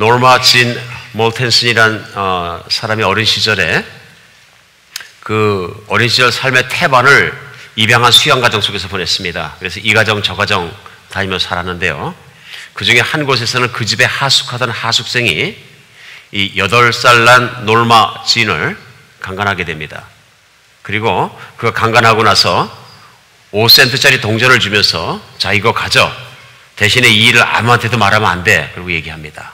노르마 진 몰텐슨이란 사람이 어린 시절에 그 어린 시절 삶의 태반을 입양한 수양가정 속에서 보냈습니다. 그래서 이 가정 저 가정 다니면서 살았는데요. 그 중에 한 곳에서는 그 집에 하숙하던 하숙생이 이 8살 난 노르마 진을 강간하게 됩니다. 그리고 그가 강간하고 나서 5센트짜리 동전을 주면서 자 이거 가져. 대신에 이 일을 아무한테도 말하면 안 돼. 그리고 얘기합니다.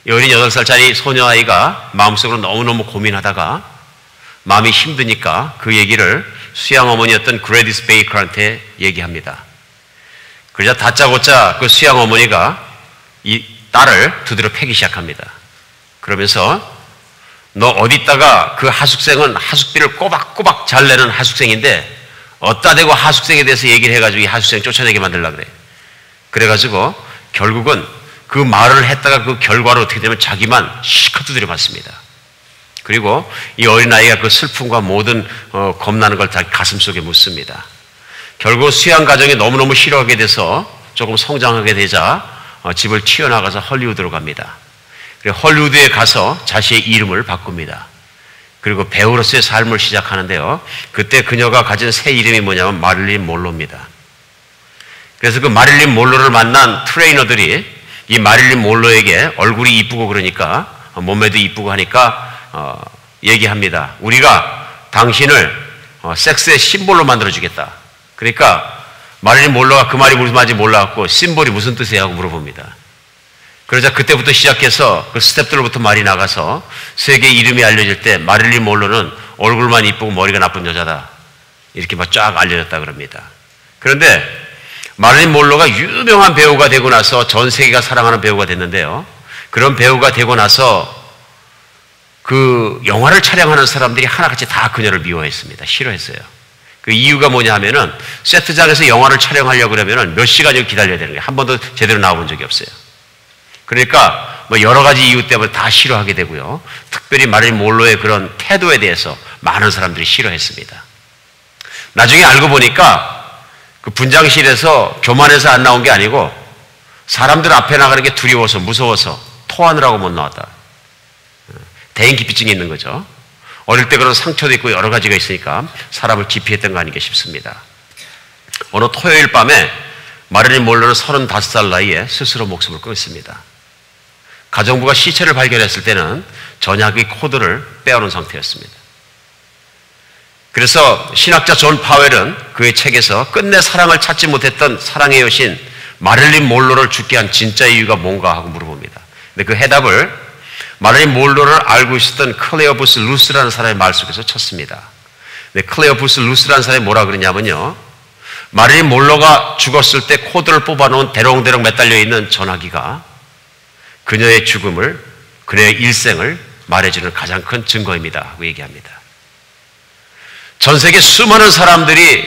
이 어린 8살짜리 소녀아이가 마음속으로 너무너무 고민하다가 마음이 힘드니까 그 얘기를 수양 어머니였던 그레디스 베이커한테 얘기합니다. 그러자 다짜고짜 그 수양 어머니가 이 딸을 두드려 패기 시작합니다. 그러면서 너 어디다가 그 하숙생은 하숙비를 꼬박꼬박 잘 내는 하숙생인데 어디다 대고 하숙생에 대해서 얘기를 해가지고 이 하숙생 쫓아내게 만들려고 그래. 그래가지고 결국은 그 말을 했다가 그 결과로 어떻게 되면 자기만 시커 두드려 맞습니다. 그리고 이 어린아이가 그 슬픔과 모든 겁나는 걸 다 가슴속에 묻습니다. 결국 수양 가정이 너무너무 싫어하게 돼서 조금 성장하게 되자 집을 튀어나가서 헐리우드로 갑니다. 그리고 헐리우드에 가서 자신의 이름을 바꿉니다. 그리고 배우로서의 삶을 시작하는데요. 그때 그녀가 가진 새 이름이 뭐냐면 마릴린 몰로입니다. 그래서 그 마릴린 몰로를 만난 트레이너들이 이 마릴린 몰로에게 얼굴이 이쁘고 그러니까 몸매도 이쁘고 하니까 얘기합니다. 우리가 당신을 섹스의 심볼로 만들어주겠다. 그러니까 마릴린 몰로가 그 말이 무슨 말인지 몰라갖고 심볼이 무슨 뜻이야 하고 물어봅니다. 그러자 그때부터 시작해서 그 스태프들로부터 말이 나가서 세계 이름이 알려질 때 마릴린 몰로는 얼굴만 이쁘고 머리가 나쁜 여자다. 이렇게 막 쫙 알려졌다 그럽니다. 그런데 마릴린 몰로가 유명한 배우가 되고 나서 전 세계가 사랑하는 배우가 됐는데요. 그런 배우가 되고 나서 그 영화를 촬영하는 사람들이 하나같이 다 그녀를 미워했습니다. 싫어했어요. 그 이유가 뭐냐 하면은 세트장에서 영화를 촬영하려고 그러면은 몇 시간을 기다려야 되는 거예요. 한 번도 제대로 나와본 적이 없어요. 그러니까 뭐 여러 가지 이유 때문에 다 싫어하게 되고요. 특별히 마릴린 몰로의 그런 태도에 대해서 많은 사람들이 싫어했습니다. 나중에 알고 보니까 그 분장실에서 교만해서 안 나온 게 아니고 사람들 앞에 나가는 게 두려워서 무서워서 토하느라고 못 나왔다. 대인기피증이 있는 거죠. 어릴 때 그런 상처도 있고 여러 가지가 있으니까 사람을 기피했던 거 아닌가 싶습니다. 어느 토요일 밤에 마릴린 몰로는 35살 나이에 스스로 목숨을 끊습니다. 가정부가 시체를 발견했을 때는 전약의 코드를 빼어놓은 상태였습니다. 그래서 신학자 존 파웰은 그의 책에서 끝내 사랑을 찾지 못했던 사랑의 여신 마릴린 몰로를 죽게 한 진짜 이유가 뭔가 하고 물어봅니다. 근데 그 해답을 마릴린 몰로를 알고 있었던 클레어 부스 루스라는 사람의 말 속에서 쳤습니다. 근데 클레어 부스 루스라는 사람이 뭐라 그러냐면요. 마릴린 몰로가 죽었을 때 코드를 뽑아놓은 대롱대롱 매달려 있는 전화기가 그녀의 죽음을, 그녀의 일생을 말해주는 가장 큰 증거입니다 하고 얘기합니다. 전 세계 수많은 사람들이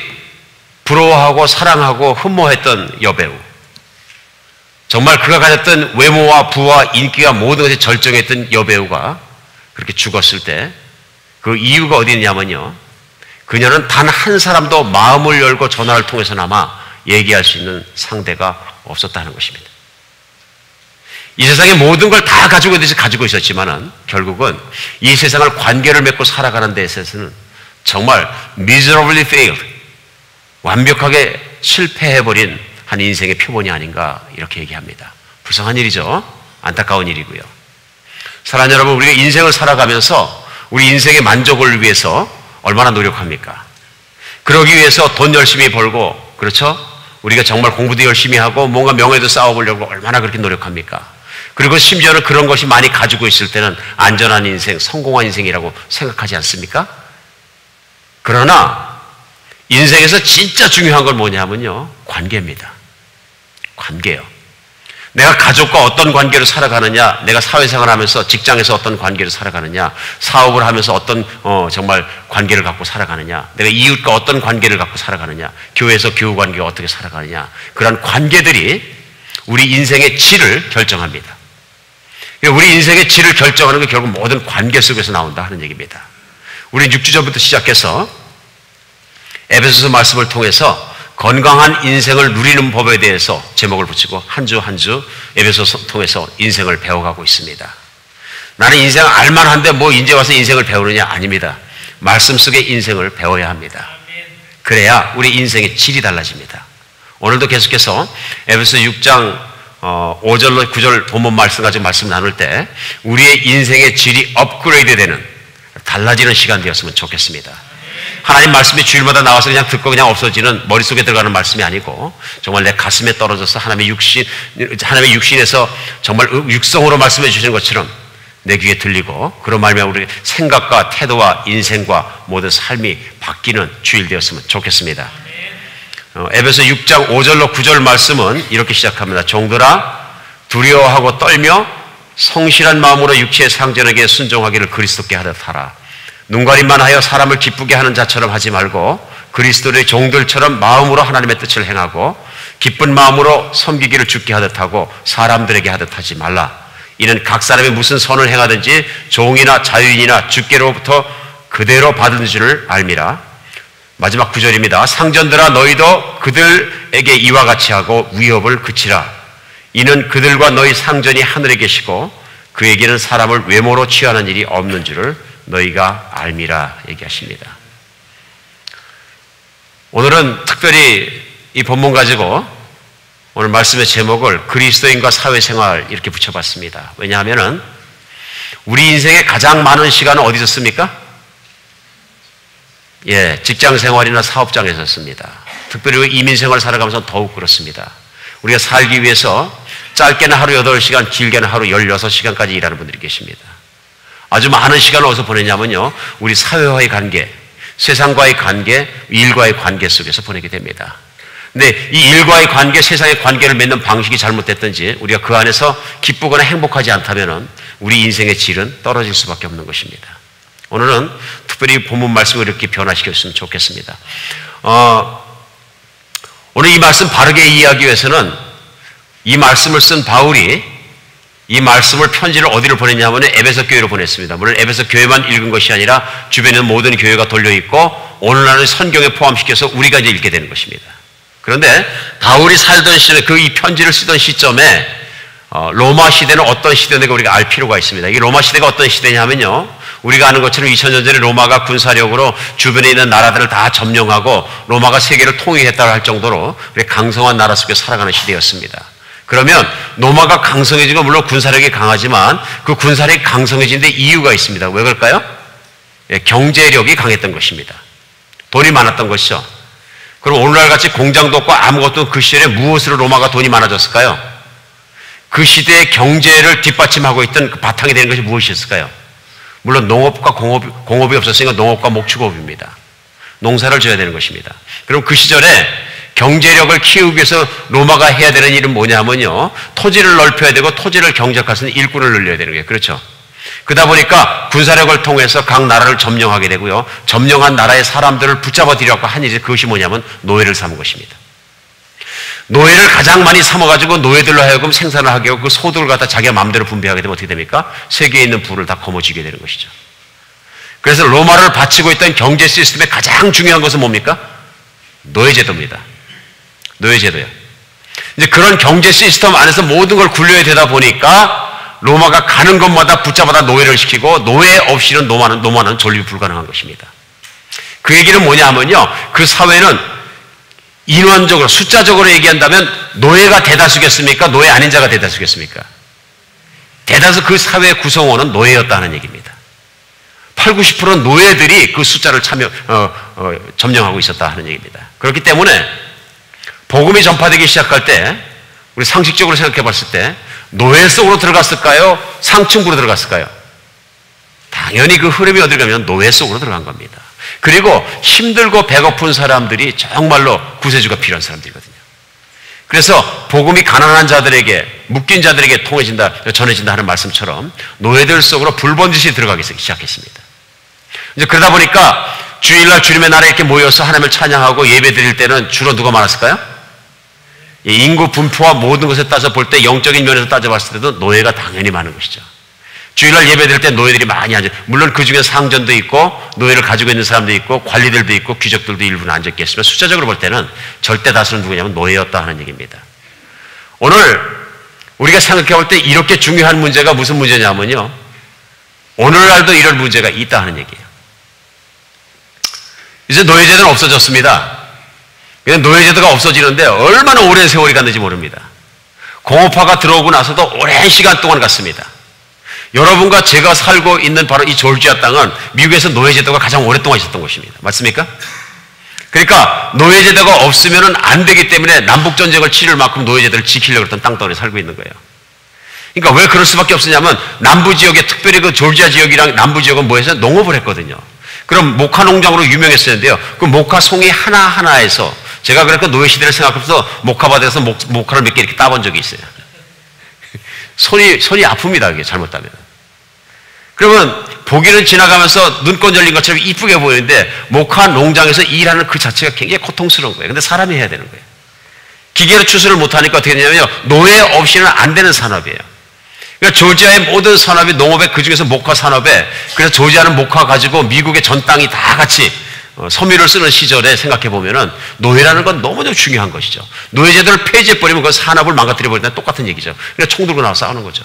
부러워하고 사랑하고 흠모했던 여배우, 정말 그가 가졌던 외모와 부와 인기와 모든 것이 절정했던 여배우가 그렇게 죽었을 때 그 이유가 어디 있냐면요, 그녀는 단 한 사람도 마음을 열고 전화를 통해서나마 얘기할 수 있는 상대가 없었다는 것입니다. 이 세상의 모든 걸 다 가지고 있었지만은 결국은 이 세상을 관계를 맺고 살아가는 데 있어서는 정말 miserably failed, 완벽하게 실패해버린 한 인생의 표본이 아닌가 이렇게 얘기합니다. 불쌍한 일이죠. 안타까운 일이고요. 사랑하는 여러분, 우리가 인생을 살아가면서 우리 인생의 만족을 위해서 얼마나 노력합니까? 그러기 위해서 돈 열심히 벌고, 그렇죠? 우리가 정말 공부도 열심히 하고 뭔가 명예도 쌓아보려고 얼마나 그렇게 노력합니까? 그리고 심지어는 그런 것이 많이 가지고 있을 때는 안전한 인생, 성공한 인생이라고 생각하지 않습니까? 그러나 인생에서 진짜 중요한 건 뭐냐면요, 관계입니다. 관계요. 내가 가족과 어떤 관계로 살아가느냐, 내가 사회생활을 하면서 직장에서 어떤 관계로 살아가느냐, 사업을 하면서 어떤 정말 관계를 갖고 살아가느냐, 내가 이웃과 어떤 관계를 갖고 살아가느냐, 교회에서 교우 관계가 어떻게 살아가느냐, 그런 관계들이 우리 인생의 질을 결정합니다. 우리 인생의 질을 결정하는 게 결국 모든 관계 속에서 나온다 하는 얘기입니다. 우리 6주 전부터 시작해서 에베소서 말씀을 통해서 건강한 인생을 누리는 법에 대해서 제목을 붙이고 한 주 한 주 에베소 통해서 인생을 배워가고 있습니다. 나는 인생 알만한데 뭐 이제 와서 인생을 배우느냐? 아닙니다. 말씀 속의 인생을 배워야 합니다. 그래야 우리 인생의 질이 달라집니다. 오늘도 계속해서 에베소 6장 5절로 9절 본문 말씀 가지고 말씀 나눌 때 우리의 인생의 질이 업그레이드 되는 달라지는 시간 되었으면 좋겠습니다. 하나님 말씀이 주일마다 나와서 그냥 듣고 그냥 없어지는 머릿속에 들어가는 말씀이 아니고 정말 내 가슴에 떨어져서 하나님의 육신에서 정말 육성으로 말씀해 주시는 것처럼 내 귀에 들리고 그런 말미암아 우리 생각과 태도와 인생과 모든 삶이 바뀌는 주일 되었으면 좋겠습니다. 에베소 6장 5절로 9절 말씀은 이렇게 시작합니다. 종들아 두려워하고 떨며 성실한 마음으로 육체의 상전에게 순종하기를 그리스도께 하듯 하라. 눈가림만 하여 사람을 기쁘게 하는 자처럼 하지 말고 그리스도의 종들처럼 마음으로 하나님의 뜻을 행하고 기쁜 마음으로 섬기기를 주께 하듯 하고 사람들에게 하듯 하지 말라. 이는 각 사람이 무슨 선을 행하든지 종이나 자유인이나 주께로부터 그대로 받은 줄을 알미라. 마지막 9절입니다. 상전들아 너희도 그들에게 이와 같이 하고 위협을 그치라. 이는 그들과 너희 상전이 하늘에 계시고 그에게는 사람을 외모로 취하는 일이 없는 줄을 너희가 알미라 얘기하십니다. 오늘은 특별히 이 본문 가지고 오늘 말씀의 제목을 그리스도인과 사회생활 이렇게 붙여봤습니다. 왜냐하면 우리 인생의 가장 많은 시간은 어디서 씁니까? 직장생활이나 사업장에서 씁니다. 특별히 이민생활 살아가면서 더욱 그렇습니다. 우리가 살기 위해서 짧게는 하루 8시간, 길게는 하루 16시간까지 일하는 분들이 계십니다. 아주 많은 시간을 어디서 보내냐면요, 우리 사회와의 관계, 세상과의 관계, 일과의 관계 속에서 보내게 됩니다. 근데 이 일과의 관계, 세상의 관계를 맺는 방식이 잘못됐든지 우리가 그 안에서 기쁘거나 행복하지 않다면 우리 인생의 질은 떨어질 수밖에 없는 것입니다. 오늘은 특별히 본문 말씀을 이렇게 변화시켰으면 좋겠습니다. 오늘 이 말씀 바르게 이해하기 위해서는 이 말씀을 쓴 바울이 이 말씀을 편지를 어디로 보냈냐면 에베소 교회로 보냈습니다. 물론 에베소 교회만 읽은 것이 아니라 주변에 있는 모든 교회가 돌려있고 오늘날은 성경에 포함시켜서 우리가 이제 읽게 되는 것입니다. 그런데 바울이 살던 시절에 이 편지를 쓰던 시점에 로마 시대는 어떤 시대인가 우리가 알 필요가 있습니다. 이 로마 시대가 어떤 시대냐면요, 우리가 아는 것처럼 2000년 전에 로마가 군사력으로 주변에 있는 나라들을 다 점령하고 로마가 세계를 통일했다고 할 정도로 강성한 나라 속에 살아가는 시대였습니다. 그러면 로마가 강성해지고 물론 군사력이 강하지만 그 군사력이 강성해진 데 이유가 있습니다. 왜 그럴까요? 경제력이 강했던 것입니다. 돈이 많았던 것이죠. 그럼 오늘날 같이 공장도 없고 아무것도 없고 그 시절에 무엇으로 로마가 돈이 많아졌을까요? 그 시대의 경제를 뒷받침하고 있던 그 바탕이 되는 것이 무엇이었을까요? 물론 농업과 공업이 없었으니까 농업과 목축업입니다. 농사를 져야 되는 것입니다. 그럼 그 시절에 경제력을 키우기 위해서 로마가 해야 되는 일은 뭐냐면요, 토지를 넓혀야 되고 토지를 경작할 수 있는 일꾼을 늘려야 되는 거예요. 그렇죠? 그러다 보니까 군사력을 통해서 각 나라를 점령하게 되고요, 점령한 나라의 사람들을 붙잡아 들여갖고 한 일이 그것이 뭐냐면 노예를 삼은 것입니다. 노예를 가장 많이 삼아가지고 노예들로 하여금 생산을 하게 하고 그 소득을 갖다 자기가 마음대로 분배하게 되면 어떻게 됩니까? 세계에 있는 부를 다 거머쥐게 되는 것이죠. 그래서 로마를 바치고 있던 경제 시스템의 가장 중요한 것은 뭡니까? 노예제도입니다. 노예제도요. 이제 그런 경제 시스템 안에서 모든 걸 굴려야 되다 보니까 로마가 가는 곳마다 붙잡아다 노예를 시키고 노예 없이는 로마는 존립이 불가능한 것입니다. 그 얘기는 뭐냐면요, 그 사회는 인원적으로 숫자적으로 얘기한다면 노예가 대다수겠습니까? 노예 아닌 자가 대다수겠습니까? 대다수 그 사회의 구성원은 노예였다는 얘기입니다. 80-90%는 노예들이 그 숫자를 점령하고 있었다 하는 얘기입니다. 그렇기 때문에 복음이 전파되기 시작할 때 우리 상식적으로 생각해 봤을 때 노예 속으로 들어갔을까요? 상층부로 들어갔을까요? 당연히 그 흐름이 어딜 가면 노예 속으로 들어간 겁니다. 그리고 힘들고 배고픈 사람들이 정말로 구세주가 필요한 사람들이거든요. 그래서 복음이 가난한 자들에게, 묶인 자들에게 전해진다 하는 말씀처럼 노예들 속으로 불번짓이 들어가기 시작했습니다. 이제 그러다 보니까 주일날 주님의 날에 이렇게 모여서 하나님을 찬양하고 예배 드릴 때는 주로 누가 많았을까요? 인구 분포와 모든 것에 따져 볼 때 영적인 면에서 따져봤을 때도 노예가 당연히 많은 것이죠. 주일날 예배 드릴 때 노예들이 많이 앉아. 물론 그 중에 상전도 있고 노예를 가지고 있는 사람도 있고 관리들도 있고 귀족들도 일부는 앉았겠지만 숫자적으로 볼 때는 절대 다수는 누구냐면 노예였다 하는 얘기입니다. 오늘 우리가 생각해 볼 때 이렇게 중요한 문제가 무슨 문제냐면요. 오늘날도 이런 문제가 있다 하는 얘기예요. 이제 노예제도는 없어졌습니다. 그냥 노예제도가 없어지는데 얼마나 오랜 세월이 갔는지 모릅니다. 공업화가 들어오고 나서도 오랜 시간 동안 갔습니다. 여러분과 제가 살고 있는 바로 이 조지아 땅은 미국에서 노예제도가 가장 오랫동안 있었던 곳입니다. 맞습니까? 그러니까 노예제도가 없으면 안 되기 때문에 남북전쟁을 치를 만큼 노예제도를 지키려고 했던 땅덩어리에 살고 있는 거예요. 그러니까 왜 그럴 수밖에 없었냐면 남부지역에 특별히 그 조지아 지역이랑 남부지역은 뭐해서 농업을 했거든요. 그럼 모카 농장으로 유명했었는데요. 그 모카 송이 하나하나에서 제가 그러니까 노예시대를 생각하면서 모카바다에서 모카를 몇 개 이렇게 따본 적이 있어요. 손이 아픕니다. 그게 잘못하면. 그러면 보기는 지나가면서 눈꽃 열린 것처럼 이쁘게 보이는데 모카 농장에서 일하는 그 자체가 굉장히 고통스러운 거예요. 근데 사람이 해야 되는 거예요. 기계로 추수를 못하니까 어떻게 되냐면요. 노예 없이는 안 되는 산업이에요. 그러니까 조지아의 모든 산업이 농업에 그중에서 모카 산업에 그래서 조지아는 모카 가지고 미국의 전 땅이 다 같이 섬유를 쓰는 시절에 생각해 보면은 노예라는 건 너무너무 중요한 것이죠. 노예제도를 폐지해버리면 그 산업을 망가뜨려버리는 똑같은 얘기죠. 그러니까 총 들고 나와서 싸우는 거죠.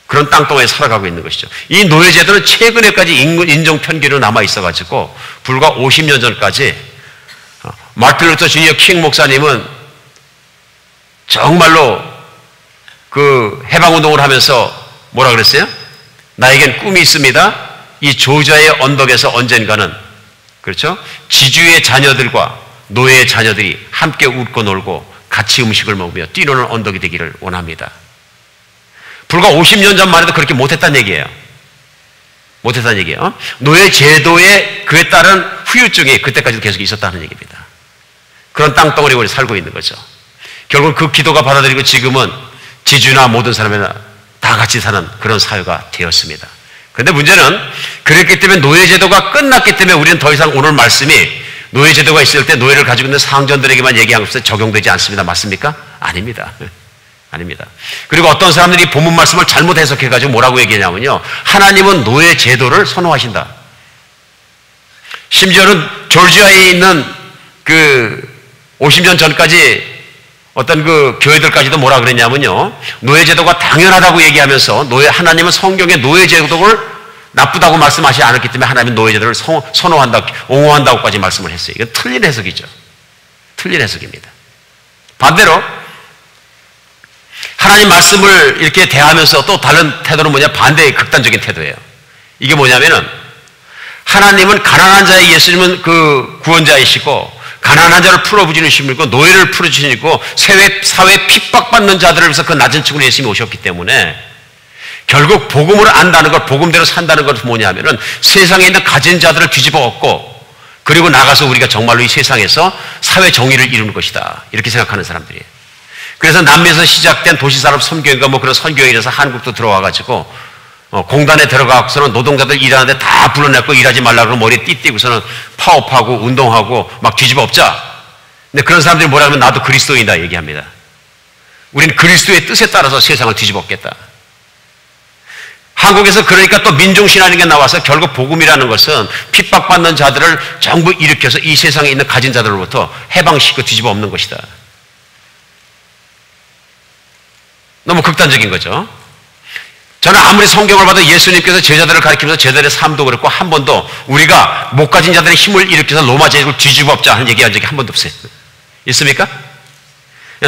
그런 땅덩어리에 살아가고 있는 것이죠. 이 노예제도는 최근에까지 인종 편견으로 남아 있어가지고 불과 50년 전까지 마틴 루터 주니어 킹 목사님은 정말로 그 해방운동을 하면서 뭐라 그랬어요? 나에겐 꿈이 있습니다. 이 조지아의 언덕에서 언젠가는 그렇죠? 지주의 자녀들과 노예의 자녀들이 함께 웃고 놀고 같이 음식을 먹으며 뛰노는 언덕이 되기를 원합니다. 불과 50년 전만 해도 그렇게 못했다는 얘기예요. 못했다는 얘기예요. 노예 제도에 그에 따른 후유증이 그때까지도 계속 있었다는 얘기입니다. 그런 땅덩어리 우리 살고 있는 거죠. 결국 그 기도가 받아들이고 지금은 지주나 모든 사람이나 다 같이 사는 그런 사회가 되었습니다. 그런데 문제는 그랬기 때문에 노예제도가 끝났기 때문에 우리는 더 이상 오늘 말씀이 노예제도가 있을 때 노예를 가지고 있는 상전들에게만 얘기한 것에 적용되지 않습니다. 맞습니까? 아닙니다. 아닙니다. 그리고 어떤 사람들이 본문 말씀을 잘못 해석해가지고 뭐라고 얘기하냐면요. 하나님은 노예제도를 선호하신다. 심지어는 조지아에 있는 그 50년 전까지 어떤 그 교회들까지도 뭐라 그랬냐면요. 노예제도가 당연하다고 얘기하면서 하나님은 성경에 노예제도를 나쁘다고 말씀하시지 않았기 때문에 하나님은 노예제도를 선호한다, 옹호한다고까지 말씀을 했어요. 이건 틀린 해석이죠. 틀린 해석입니다. 반대로 하나님 말씀을 이렇게 대하면서 또 다른 태도는 뭐냐? 반대의 극단적인 태도예요. 이게 뭐냐면은 하나님은 가난한 자의 예수님은 그 구원자이시고 가난한 자를 풀어주시고 노예를 풀어주시고 사회 핍박받는 자들을 위해서 그 낮은 층으로 예수님이 오셨기 때문에 결국 복음을 안다는 것, 복음대로 산다는 것은 뭐냐면은 세상에 있는 가진 자들을 뒤집어 엎고 그리고 나가서 우리가 정말로 이 세상에서 사회 정의를 이루는 것이다. 이렇게 생각하는 사람들이에요. 그래서 남미에서 시작된 도시산업 선교인가 뭐 그런 선교인에서 한국도 들어와가지고 공단에 들어가서는 노동자들 일하는데 다 불러내고 일하지 말라고 그러고 머리에 띠띠고서는 파업하고 운동하고 막 뒤집어 엎자. 근데 그런 사람들이 뭐라 하면 나도 그리스도인이다 얘기합니다. 우린 그리스도의 뜻에 따라서 세상을 뒤집어 엎겠다. 한국에서 그러니까 또 민중신화라는 게 나와서 결국 복음이라는 것은 핍박받는 자들을 전부 일으켜서 이 세상에 있는 가진 자들로부터 해방시키고 뒤집어 엎는 것이다. 너무 극단적인 거죠. 저는 아무리 성경을 봐도 예수님께서 제자들을 가리키면서 제자들의 삶도 그렇고 한 번도 우리가 못 가진 자들의 힘을 일으켜서 로마 제국을 뒤집어 엎자 하는 얘기한 적이 한 번도 없어요. 있습니까?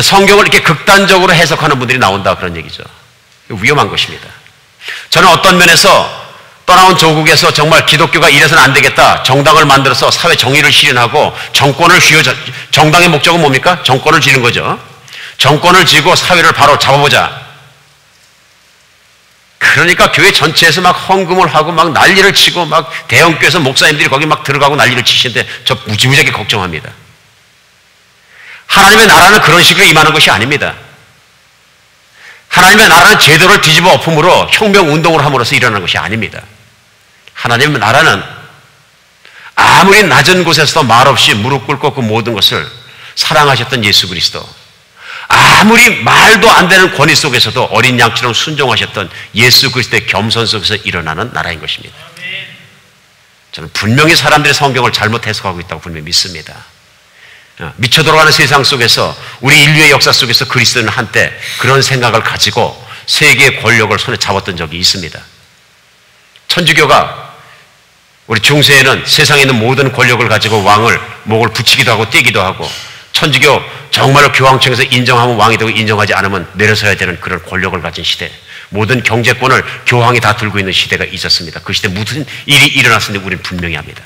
성경을 이렇게 극단적으로 해석하는 분들이 나온다 그런 얘기죠. 위험한 것입니다. 저는 어떤 면에서 떠나온 조국에서 정말 기독교가 이래서는 안 되겠다. 정당을 만들어서 사회 정의를 실현하고 정권을 정당의 목적은 뭡니까? 정권을 쥐는 거죠. 정권을 쥐고 사회를 바로 잡아보자. 그러니까 교회 전체에서 막 헌금을 하고 막 난리를 치고 막 대형교회에서 목사님들이 거기 막 들어가고 난리를 치시는데 저 무지무지하게 걱정합니다. 하나님의 나라는 그런 식으로 임하는 것이 아닙니다. 하나님의 나라는 제도를 뒤집어 엎음으로 혁명운동을 함으로써 일어나는 것이 아닙니다. 하나님의 나라는 아무리 낮은 곳에서도 말없이 무릎 꿇고 그 모든 것을 사랑하셨던 예수 그리스도, 아무리 말도 안 되는 권위 속에서도 어린 양처럼 순종하셨던 예수 그리스도의 겸손 속에서 일어나는 나라인 것입니다. 저는 분명히 사람들이 성경을 잘못 해석하고 있다고 분명히 믿습니다. 미쳐 돌아가는 세상 속에서 우리 인류의 역사 속에서 그리스도는 한때 그런 생각을 가지고 세계의 권력을 손에 잡았던 적이 있습니다. 천주교가 우리 중세에는 세상에 있는 모든 권력을 가지고 왕을 목을 붙이기도 하고 떼기도 하고, 천주교 정말로 교황청에서 인정하면 왕이 되고 인정하지 않으면 내려서야 되는 그런 권력을 가진 시대, 모든 경제권을 교황이 다 들고 있는 시대가 있었습니다. 그 시대에 무슨 일이 일어났는지 우리는 분명히 합니다.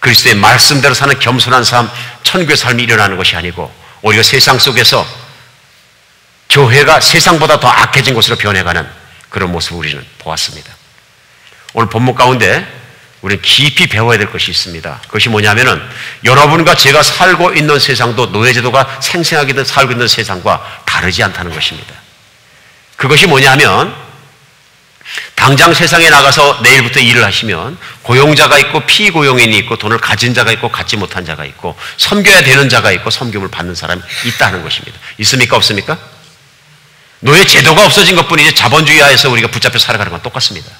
그리스도의 말씀대로 사는 겸손한 삶, 천국의 삶이 일어나는 것이 아니고 오히려 세상 속에서 교회가 세상보다 더 악해진 것으로 변해가는 그런 모습을 우리는 보았습니다. 오늘 본문 가운데 우리는 깊이 배워야 될 것이 있습니다. 그것이 뭐냐면은 여러분과 제가 살고 있는 세상도 노예제도가 생생하게 살고 있는 세상과 다르지 않다는 것입니다. 그것이 뭐냐면 당장 세상에 나가서 내일부터 일을 하시면 고용자가 있고 피고용인이 있고 돈을 가진 자가 있고 갖지 못한 자가 있고 섬겨야 되는 자가 있고 섬김을 받는 사람이 있다는 것입니다. 있습니까? 없습니까? 노예 제도가 없어진 것뿐이지 자본주의 하에서 우리가 붙잡혀 살아가는 건 똑같습니다.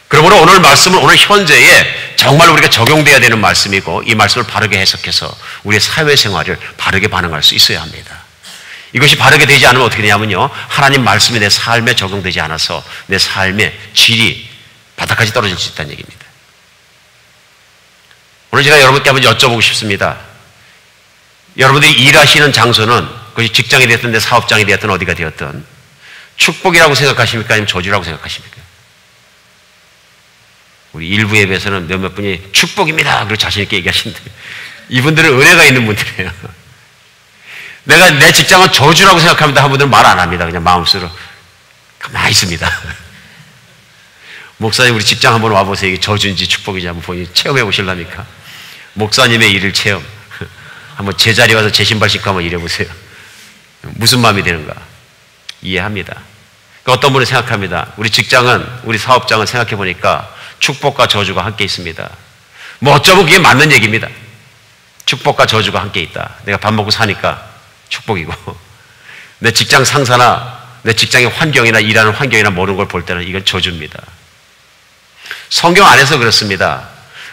그러므로 오늘 말씀은 오늘 현재에 정말 우리가 적용돼야 되는 말씀이고 이 말씀을 바르게 해석해서 우리의 사회생활을 바르게 반응할 수 있어야 합니다. 이것이 바르게 되지 않으면 어떻게 되냐면요, 하나님 말씀이 내 삶에 적용되지 않아서 내 삶의 질이 바닥까지 떨어질 수 있다는 얘기입니다. 오늘 제가 여러분께 한번 여쭤보고 싶습니다. 여러분들이 일하시는 장소는 그것이 직장이 되었든 내 사업장이 되었든 어디가 되었든 축복이라고 생각하십니까? 아니면 저주라고 생각하십니까? 우리 일부 예배에서는 몇몇 분이 축복입니다 그리고 자신 있게 얘기하시는데 이분들은 은혜가 있는 분들이에요. 내가 내 직장은 저주라고 생각합니다 한 분들은 말 안 합니다. 그냥 마음속으로 가만히 있습니다. 목사님 우리 직장 한번 와보세요. 이게 저주인지 축복인지 한번 본인이 체험해 보실랍니까? 목사님의 일을 체험 한번 제자리에 와서 제 신발 신고 한번 일해보세요. 무슨 마음이 되는가 이해합니다. 그러니까 어떤 분은 생각합니다. 우리 직장은, 우리 사업장은 생각해 보니까 축복과 저주가 함께 있습니다. 뭐 어쩌면 그게 맞는 얘기입니다. 축복과 저주가 함께 있다. 내가 밥 먹고 사니까 축복이고 내 직장 상사나 내 직장의 환경이나 일하는 환경이나 모르는 걸 볼 때는 이건 저주입니다. 성경 안에서 그렇습니다.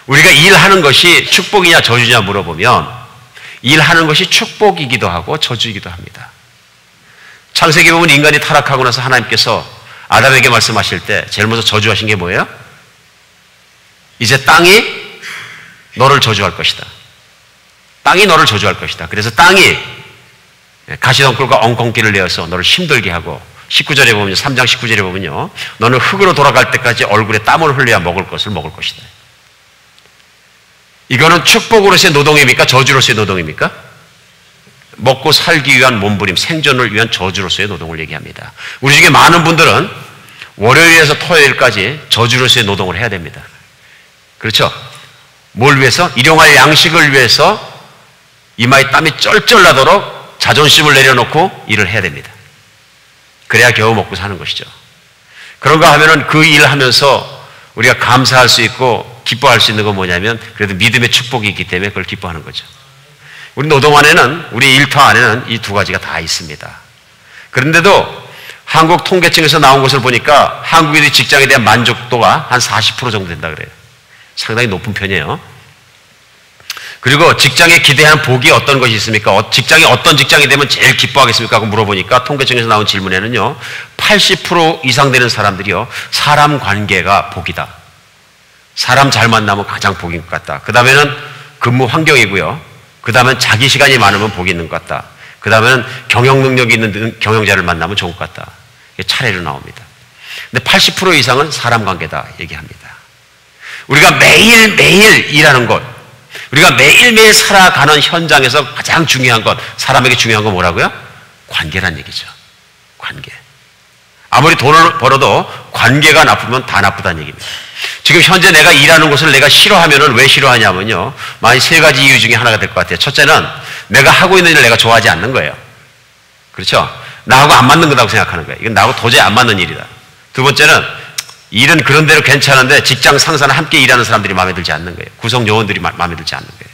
우리가 일하는 것이 축복이냐 저주냐 물어보면 일하는 것이 축복이기도 하고 저주이기도 합니다. 창세기 보면 인간이 타락하고 나서 하나님께서 아담에게 말씀하실 때 제일 먼저 저주하신 게 뭐예요? 이제 땅이 너를 저주할 것이다. 땅이 너를 저주할 것이다. 그래서 땅이 가시덤불과 엉겅퀴를 내어서 너를 힘들게 하고 19절에 보면 3장 19절에 보면요. 너는 흙으로 돌아갈 때까지 얼굴에 땀을 흘려야 먹을 것을 먹을 것이다. 이거는 축복으로서의 노동입니까? 저주로서의 노동입니까? 먹고 살기 위한 몸부림, 생존을 위한 저주로서의 노동을 얘기합니다. 우리 중에 많은 분들은 월요일에서 토요일까지 저주로서의 노동을 해야 됩니다. 그렇죠? 뭘 위해서? 일용할 양식을 위해서 이마에 땀이 쩔쩔 나도록 자존심을 내려놓고 일을 해야 됩니다. 그래야 겨우 먹고 사는 것이죠. 그런가 하면은 그 일을 하면서 우리가 감사할 수 있고 기뻐할 수 있는 건 뭐냐면 그래도 믿음의 축복이 있기 때문에 그걸 기뻐하는 거죠. 우리 노동 안에는, 우리 일터 안에는 이 두 가지가 다 있습니다. 그런데도 한국 통계청에서 나온 것을 보니까 한국인의 직장에 대한 만족도가 한 40% 정도 된다 그래요. 상당히 높은 편이에요. 그리고 직장에 기대하는 복이 어떤 것이 있습니까? 직장이 어떤 직장이 되면 제일 기뻐하겠습니까? 하고 물어보니까 통계청에서 나온 질문에는요, 80% 이상 되는 사람들이요, 사람 관계가 복이다. 사람 잘 만나면 가장 복인 것 같다. 그 다음에는 근무 환경이고요. 그 다음엔 자기 시간이 많으면 복이 있는 것 같다. 그 다음에는 경영 능력이 있는 경영자를 만나면 좋은 것 같다. 이게 차례로 나옵니다. 근데 80% 이상은 사람 관계다 얘기합니다. 우리가 매일매일 일하는 것, 우리가 매일매일 살아가는 현장에서 가장 중요한 것, 사람에게 중요한 건 뭐라고요? 관계란 얘기죠. 관계. 아무리 돈을 벌어도 관계가 나쁘면 다 나쁘다는 얘기입니다. 지금 현재 내가 일하는 곳을 내가 싫어하면은 왜 싫어하냐면요, 만약 세 가지 이유 중에 하나가 될 것 같아요. 첫째는 내가 하고 있는 일을 내가 좋아하지 않는 거예요. 그렇죠? 나하고 안 맞는 거라고 생각하는 거예요. 이건 나하고 도저히 안 맞는 일이다. 두 번째는 일은 그런대로 괜찮은데 직장 상사나 함께 일하는 사람들이 마음에 들지 않는 거예요. 구성 요원들이 마음에 들지 않는 거예요.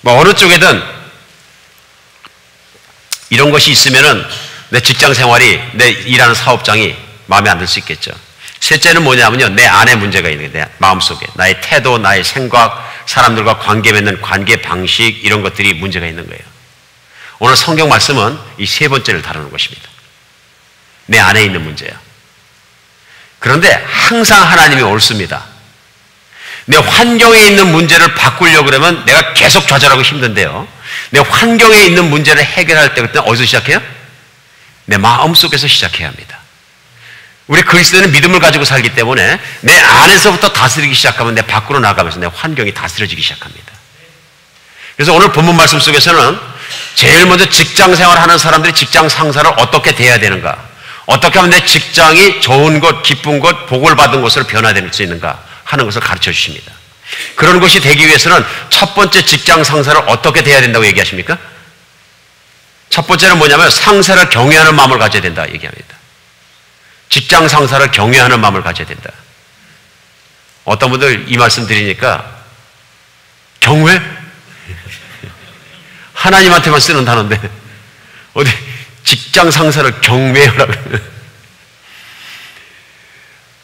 뭐 어느 쪽에든 이런 것이 있으면은 내 직장 생활이, 내 일하는 사업장이 마음에 안 들 수 있겠죠. 셋째는 뭐냐면요, 내 안에 문제가 있는 거예요. 내 마음속에. 나의 태도, 나의 생각, 사람들과 관계 맺는 관계 방식, 이런 것들이 문제가 있는 거예요. 오늘 성경 말씀은 이 세 번째를 다루는 것입니다. 내 안에 있는 문제예요. 그런데 항상 하나님이 옳습니다. 내 환경에 있는 문제를 바꾸려고 그러면 내가 계속 좌절하고 힘든데요, 내 환경에 있는 문제를 해결할 때 그때는 어디서 시작해요? 내 마음속에서 시작해야 합니다. 우리 그리스도인은 믿음을 가지고 살기 때문에 내 안에서부터 다스리기 시작하면 내 밖으로 나가면서 내 환경이 다스려지기 시작합니다. 그래서 오늘 본문 말씀 속에서는 제일 먼저 직장 생활하는 사람들이 직장 상사를 어떻게 대해야 되는가, 어떻게 하면 내 직장이 좋은 것, 기쁜 것, 복을 받은 곳으로 변화될 수 있는가 하는 것을 가르쳐 주십니다. 그런 것이 되기 위해서는 첫 번째 직장 상사를 어떻게 대해야 된다고 얘기하십니까? 첫 번째는 뭐냐면 상사를 경외하는 마음을 가져야 된다 얘기합니다. 직장 상사를 경외하는 마음을 가져야 된다. 어떤 분들 이 말씀 드리니까 경외? 하나님한테만 쓰는 단어인데 어디 직장 상사를 경외하라고.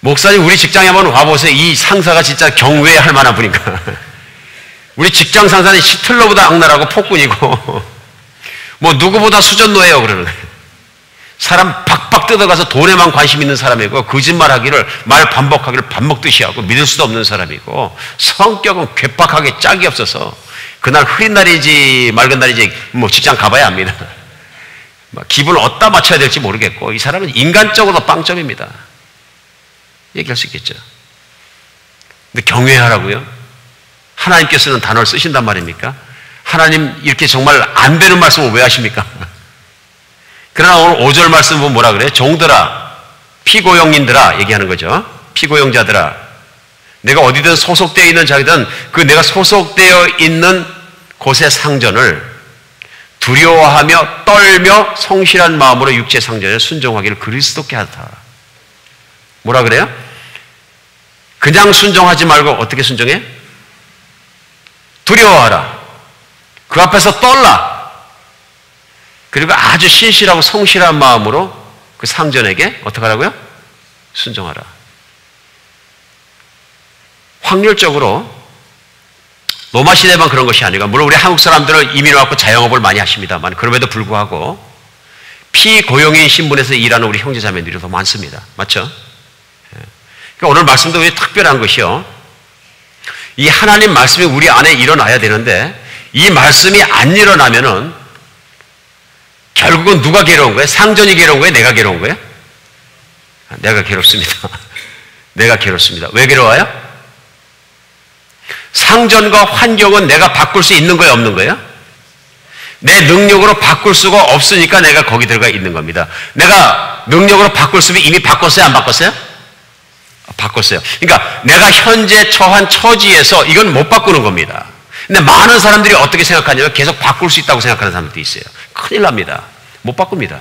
목사님 우리 직장에 한번 와보세요. 이 상사가 진짜 경외할 만한 분인가. 우리 직장 상사는 히틀러보다 악랄하고 폭군이고 뭐 누구보다 수전노예요 그러는 거예요. 사람 박박 뜯어가서 돈에만 관심 있는 사람이고, 거짓말하기를, 말 반복하기를 밥 먹듯이 하고 믿을 수도 없는 사람이고, 성격은 괴팍하게 짝이 없어서 그날 흐린 날이지 맑은 날이지 뭐 직장 가봐야 합니다. 기분을 어디다 맞춰야 될지 모르겠고, 이 사람은 인간적으로 빵점입니다. 얘기할 수 있겠죠. 근데 경외하라고요? 하나님께 쓰는 단어를 쓰신단 말입니까? 하나님 이렇게 정말 안 되는 말씀을 왜 하십니까? 그러나 오늘 5절 말씀 보면 뭐라 그래요? 종들아, 피고용인들아 얘기하는 거죠. 피고용자들아, 내가 어디든 소속되어 있는 자기든 그 내가 소속되어 있는 곳의 상전을 두려워하며 떨며 성실한 마음으로 육체 상전에 순종하기를 그리스도께 하다. 뭐라 그래요? 그냥 순종하지 말고 어떻게 순종해? 두려워하라. 그 앞에서 떨라. 그리고 아주 신실하고 성실한 마음으로 그 상전에게 어떻게 하라고요? 순종하라. 확률적으로 로마 시대만 그런 것이 아니라, 물론 우리 한국 사람들은 이민 와서 자영업을 많이 하십니다만, 그럼에도 불구하고 피고용인 신분에서 일하는 우리 형제자매들이 더 많습니다. 맞죠? 그러니까 오늘 말씀도 왜 특별한 것이요, 이 하나님 말씀이 우리 안에 일어나야 되는데 이 말씀이 안 일어나면은 결국은 누가 괴로운 거예요? 상전이 괴로운 거예요? 내가 괴로운 거예요? 내가 괴롭습니다. 내가 괴롭습니다. 왜 괴로워요? 상전과 환경은 내가 바꿀 수 있는 거예요? 없는 거예요? 내 능력으로 바꿀 수가 없으니까 내가 거기 들어가 있는 겁니다. 내가 능력으로 바꿀 수 있으면 이미 바꿨어요? 안 바꿨어요? 바꿨어요. 그러니까 내가 현재 처한 처지에서 이건 못 바꾸는 겁니다. 근데 많은 사람들이 어떻게 생각하냐면 계속 바꿀 수 있다고 생각하는 사람들도 있어요. 큰일 납니다. 못 바꿉니다.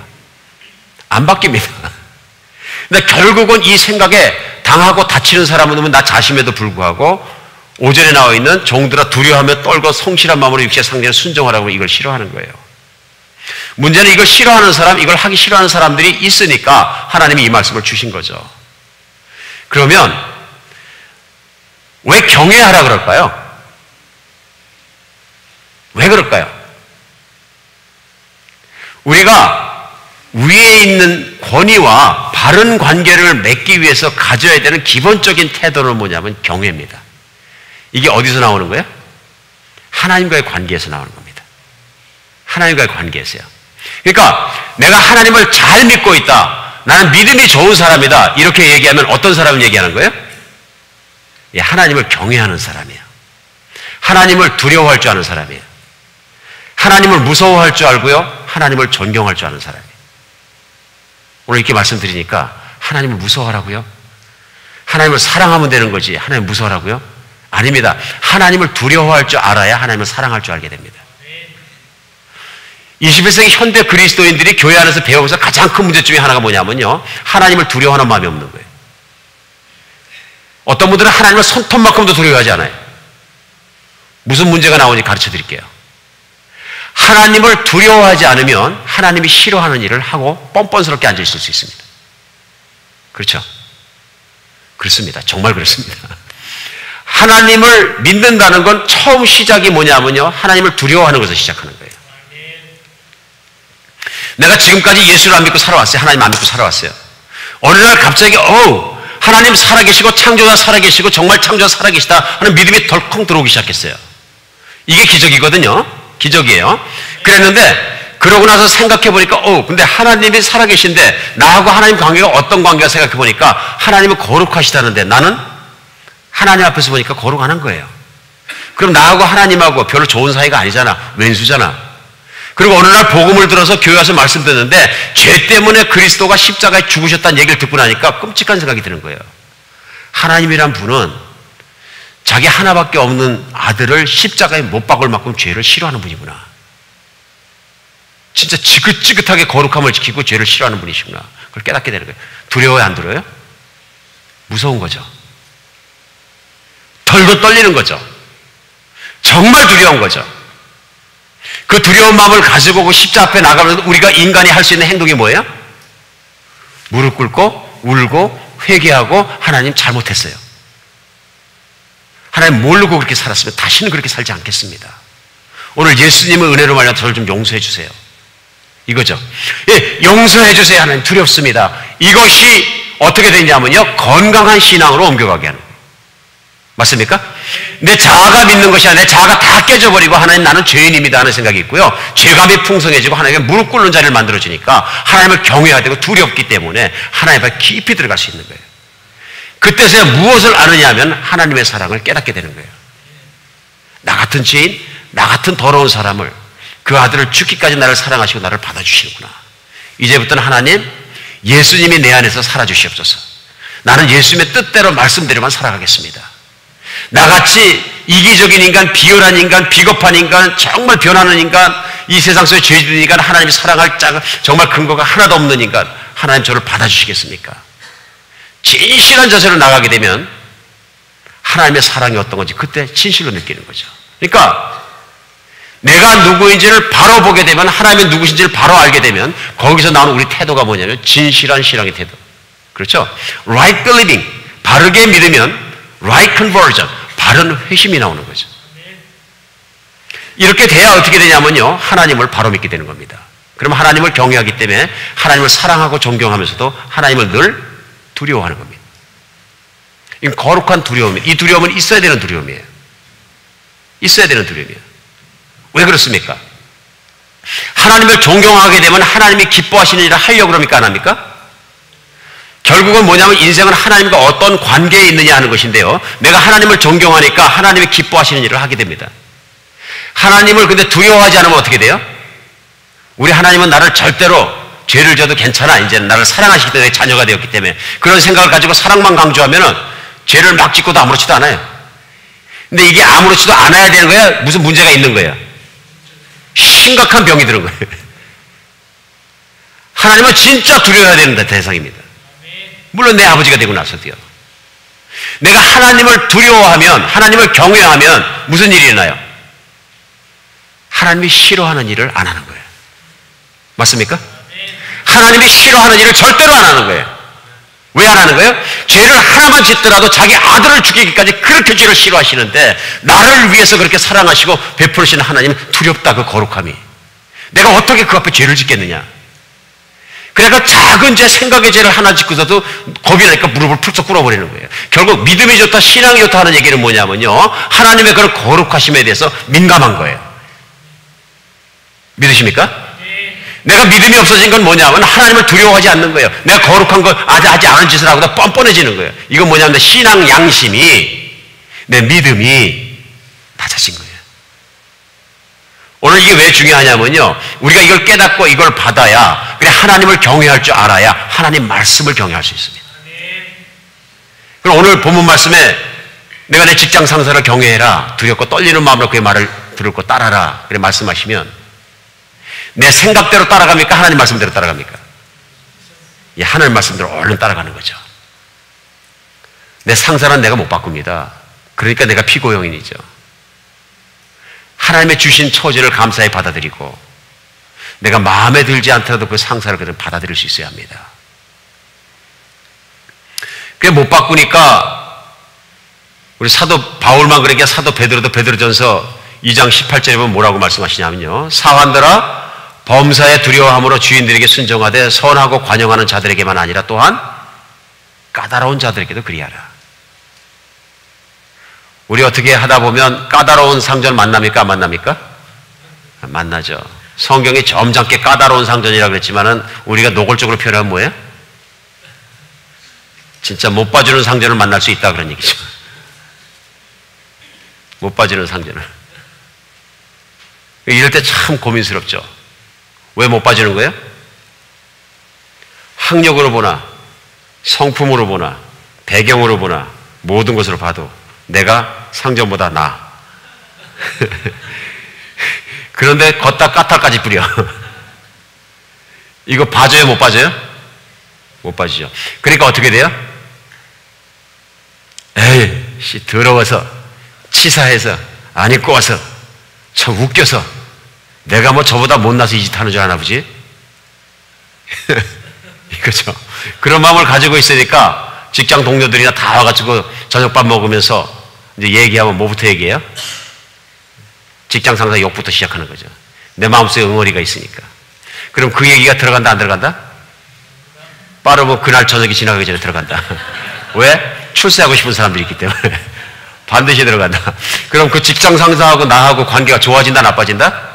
안 바뀝니다. 근데 결국은 이 생각에 당하고 다치는 사람은 나 자신에도 불구하고 5절에 나와 있는 종들아 두려워하며 떨고 성실한 마음으로 육체 상전에 순종하라고 이걸 싫어하는 거예요. 문제는 이걸 싫어하는 사람, 이걸 하기 싫어하는 사람들이 있으니까 하나님이 이 말씀을 주신 거죠. 그러면 왜 경외하라 그럴까요? 왜 그럴까요? 우리가 위에 있는 권위와 바른 관계를 맺기 위해서 가져야 되는 기본적인 태도는 뭐냐면 경외입니다. 이게 어디서 나오는 거예요? 하나님과의 관계에서 나오는 겁니다. 하나님과의 관계에서요. 그러니까 내가 하나님을 잘 믿고 있다, 나는 믿음이 좋은 사람이다, 이렇게 얘기하면 어떤 사람을 얘기하는 거예요? 예, 하나님을 경외하는 사람이에요. 하나님을 두려워할 줄 아는 사람이에요. 하나님을 무서워할 줄 알고요, 하나님을 존경할 줄 아는 사람이에요. 오늘 이렇게 말씀드리니까 하나님을 무서워하라고요? 하나님을 사랑하면 되는 거지 하나님을 무서워하라고요? 아닙니다. 하나님을 두려워할 줄 알아야 하나님을 사랑할 줄 알게 됩니다. 21세기 현대 그리스도인들이 교회 안에서 배우면서 가장 큰 문제 중에 하나가 뭐냐면요, 하나님을 두려워하는 마음이 없는 거예요. 어떤 분들은 하나님을 손톱만큼도 두려워하지 않아요. 무슨 문제가 나오는지 가르쳐 드릴게요. 하나님을 두려워하지 않으면 하나님이 싫어하는 일을 하고 뻔뻔스럽게 앉아있을 수 있습니다. 그렇죠? 그렇습니다. 정말 그렇습니다. 하나님을 믿는다는 건 처음 시작이 뭐냐면요, 하나님을 두려워하는 것에서 시작하는 거예요. 내가 지금까지 예수를 안 믿고 살아왔어요. 하나님 안 믿고 살아왔어요. 어느 날 갑자기 하나님 살아계시고 창조자 살아계시고 정말 창조자 살아계시다 하는 믿음이 덜컹 들어오기 시작했어요. 이게 기적이거든요. 기적이에요. 그랬는데 그러고 나서 생각해 보니까 근데 하나님이 살아계신데 나하고 하나님 관계가 어떤 관계가 생각해 보니까 하나님은 거룩하시다는데 나는 하나님 앞에서 보니까 거룩 안 한 거예요. 그럼 나하고 하나님하고 별로 좋은 사이가 아니잖아. 왼수잖아. 그리고 어느 날 복음을 들어서 교회 와서 말씀 듣는데 죄 때문에 그리스도가 십자가에 죽으셨다는 얘기를 듣고 나니까 끔찍한 생각이 드는 거예요. 하나님이란 분은 자기 하나밖에 없는 아들을 십자가에 못 박을 만큼 죄를 싫어하는 분이구나. 진짜 지긋지긋하게 거룩함을 지키고 죄를 싫어하는 분이시구나. 그걸 깨닫게 되는 거예요. 두려워요, 안 두려워요? 무서운 거죠. 덜덜 떨리는 거죠. 정말 두려운 거죠. 그 두려운 마음을 가지고 그 십자가 앞에 나가면서 우리가 인간이 할 수 있는 행동이 뭐예요? 무릎 꿇고 울고 회개하고 하나님 잘못했어요. 하나님 모르고 그렇게 살았으면 다시는 그렇게 살지 않겠습니다. 오늘 예수님의 은혜로 말미암아 저를 좀 용서해 주세요. 이거죠. 예, 용서해 주세요. 하나님 두렵습니다. 이것이 어떻게 되냐면요, 건강한 신앙으로 옮겨가게 하는 거예요. 맞습니까? 내 자아가 믿는 것이 아니라 내 자아가 다 깨져버리고 하나님 나는 죄인입니다 하는 생각이 있고요. 죄감이 풍성해지고 하나님께 무릎 꿇는 자리를 만들어주니까 하나님을 경외해야 되고 두렵기 때문에 하나님 앞에 깊이 들어갈 수 있는 거예요. 그때서야 무엇을 아느냐 하면 하나님의 사랑을 깨닫게 되는 거예요. 나 같은 죄인, 나 같은 더러운 사람을 그 아들을 죽기까지 나를 사랑하시고 나를 받아주시는구나. 이제부터는 하나님, 예수님이 내 안에서 살아주시옵소서. 나는 예수님의 뜻대로 말씀대로만 살아가겠습니다. 나같이 이기적인 인간, 비열한 인간, 비겁한 인간, 정말 변하는 인간, 이 세상 속에 죄 짓는 인간, 하나님이 사랑할 정말 근거가 하나도 없는 인간, 하나님 저를 받아주시겠습니까? 진실한 자세로 나가게 되면 하나님의 사랑이 어떤 건지 그때 진실로 느끼는 거죠. 그러니까 내가 누구인지를 바로 보게 되면, 하나님이 누구신지를 바로 알게 되면 거기서 나오는 우리 태도가 뭐냐면 진실한 신앙의 태도. 그렇죠? Right believing, 바르게 믿으면 right conversion, 바른 회심이 나오는 거죠. 이렇게 돼야 어떻게 되냐면요, 하나님을 바로 믿게 되는 겁니다. 그럼 하나님을 경외하기 때문에 하나님을 사랑하고 존경하면서도 하나님을 늘 두려워하는 겁니다. 이 거룩한 두려움이에요. 이 두려움은 있어야 되는 두려움이에요. 있어야 되는 두려움이에요. 왜 그렇습니까? 하나님을 존경하게 되면 하나님이 기뻐하시는 일을 하려고 그럽니까? 안 합니까? 결국은 뭐냐면 인생은 하나님과 어떤 관계에 있느냐 하는 것인데요. 내가 하나님을 존경하니까 하나님이 기뻐하시는 일을 하게 됩니다. 하나님을 근데 두려워하지 않으면 어떻게 돼요? 우리 하나님은 나를 절대로 죄를 져도 괜찮아. 이제는 나를 사랑하시기 때문에 자녀가 되었기 때문에 그런 생각을 가지고 사랑만 강조하면은 죄를 막 짓고도 아무렇지도 않아요. 근데 이게 아무렇지도 않아야 되는 거야? 무슨 문제가 있는 거야? 심각한 병이 드는 거예요. 하나님은 진짜 두려워해야 되는 대상입니다. 물론 내 아버지가 되고 나서도요. 내가 하나님을 두려워하면, 하나님을 경외하면 무슨 일이 일어나요? 하나님이 싫어하는 일을 안 하는 거예요. 맞습니까? 하나님이 싫어하는 일을 절대로 안 하는 거예요. 왜 안 하는 거예요? 죄를 하나만 짓더라도 자기 아들을 죽이기까지 그렇게 죄를 싫어하시는데 나를 위해서 그렇게 사랑하시고 베푸시는 하나님은 두렵다, 그 거룩함이. 내가 어떻게 그 앞에 죄를 짓겠느냐. 그러니까 작은 죄, 생각의 죄를 하나 짓고서도 겁이 나니까 무릎을 풀쩍 꿇어버리는 거예요. 결국 믿음이 좋다, 신앙이 좋다 하는 얘기는 뭐냐면요, 하나님의 그런 거룩하심에 대해서 민감한 거예요. 믿으십니까? 내가 믿음이 없어진 건 뭐냐면 하나님을 두려워하지 않는 거예요. 내가 거룩한 걸 하지 않은 짓을 하고도 뻔뻔해지는 거예요. 이건 뭐냐면 내 신앙 양심이, 내 믿음이 낮아진 거예요. 오늘 이게 왜 중요하냐면요, 우리가 이걸 깨닫고 이걸 받아야, 그래 하나님을 경외할 줄 알아야 하나님 말씀을 경외할 수 있습니다. 그럼 오늘 본문 말씀에 내가 내 직장 상사를 경외해라, 두렵고 떨리는 마음으로 그의 말을 들었고 따라라, 그래 말씀하시면 내 생각대로 따라갑니까? 하나님 말씀대로 따라갑니까? 예, 하나님 말씀대로 얼른 따라가는 거죠. 내 상사는 내가 못 바꿉니다. 그러니까 내가 피고용인이죠. 하나님의 주신 처지를 감사히 받아들이고 내가 마음에 들지 않더라도 그 상사를 그냥 받아들일 수 있어야 합니다. 그게 못 바꾸니까 우리 사도 바울만 그러니까 사도 베드로도 베드로전서 2장 18절에 보면 뭐라고 말씀하시냐면요. 사환들아 범사에 두려워함으로 주인들에게 순종하되 선하고 관용하는 자들에게만 아니라 또한 까다로운 자들에게도 그리하라. 우리 어떻게 하다 보면 까다로운 상전 만납니까? 안 만납니까? 만나죠. 성경이 점잖게 까다로운 상전이라고 그랬지만은 우리가 노골적으로 표현하면 뭐예요? 진짜 못 봐주는 상전을 만날 수 있다 그런 얘기죠. 못 봐주는 상전을. 이럴 때 참 고민스럽죠. 왜 못 봐주는 거예요? 학력으로 보나 성품으로 보나 배경으로 보나 모든 것으로 봐도 내가 상전보다 나아. 그런데 걷다 까탈까지 부려. 이거 봐줘요? 못 봐줘요? 못 봐주죠. 그러니까 어떻게 돼요? 에이, 더러워서 치사해서 안 입고 와서 참 웃겨서 내가 뭐 저보다 못나서 이 짓 하는 줄 아나 보지? 이거죠. 그런 마음을 가지고 있으니까 직장 동료들이나 다 와가지고 저녁밥 먹으면서 이제 얘기하면 뭐부터 얘기해요? 직장 상사 욕부터 시작하는 거죠. 내 마음속에 응어리가 있으니까. 그럼 그 얘기가 들어간다 안 들어간다? 빠르면 그날 저녁이 지나가기 전에 들어간다. 왜? 출세하고 싶은 사람들이 있기 때문에 반드시 들어간다. 그럼 그 직장 상사하고 나하고 관계가 좋아진다 나빠진다?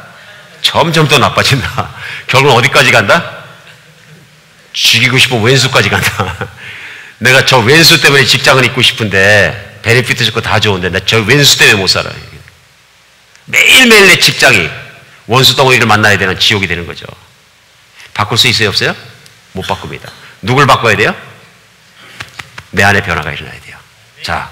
점점 더 나빠진다. 결국은 어디까지 간다? 죽이고 싶은 왼수까지 간다. 내가 저 왼수 때문에 직장을 잊고 싶은데 베네피트 좋고 다 좋은데 나 저 왼수 때문에 못 살아. 매일매일 내 직장이 원수 덩어리를 만나야 되는 지옥이 되는 거죠. 바꿀 수 있어요? 없어요? 못 바꿉니다. 누굴 바꿔야 돼요? 내 안에 변화가 일어나야 돼요. 자,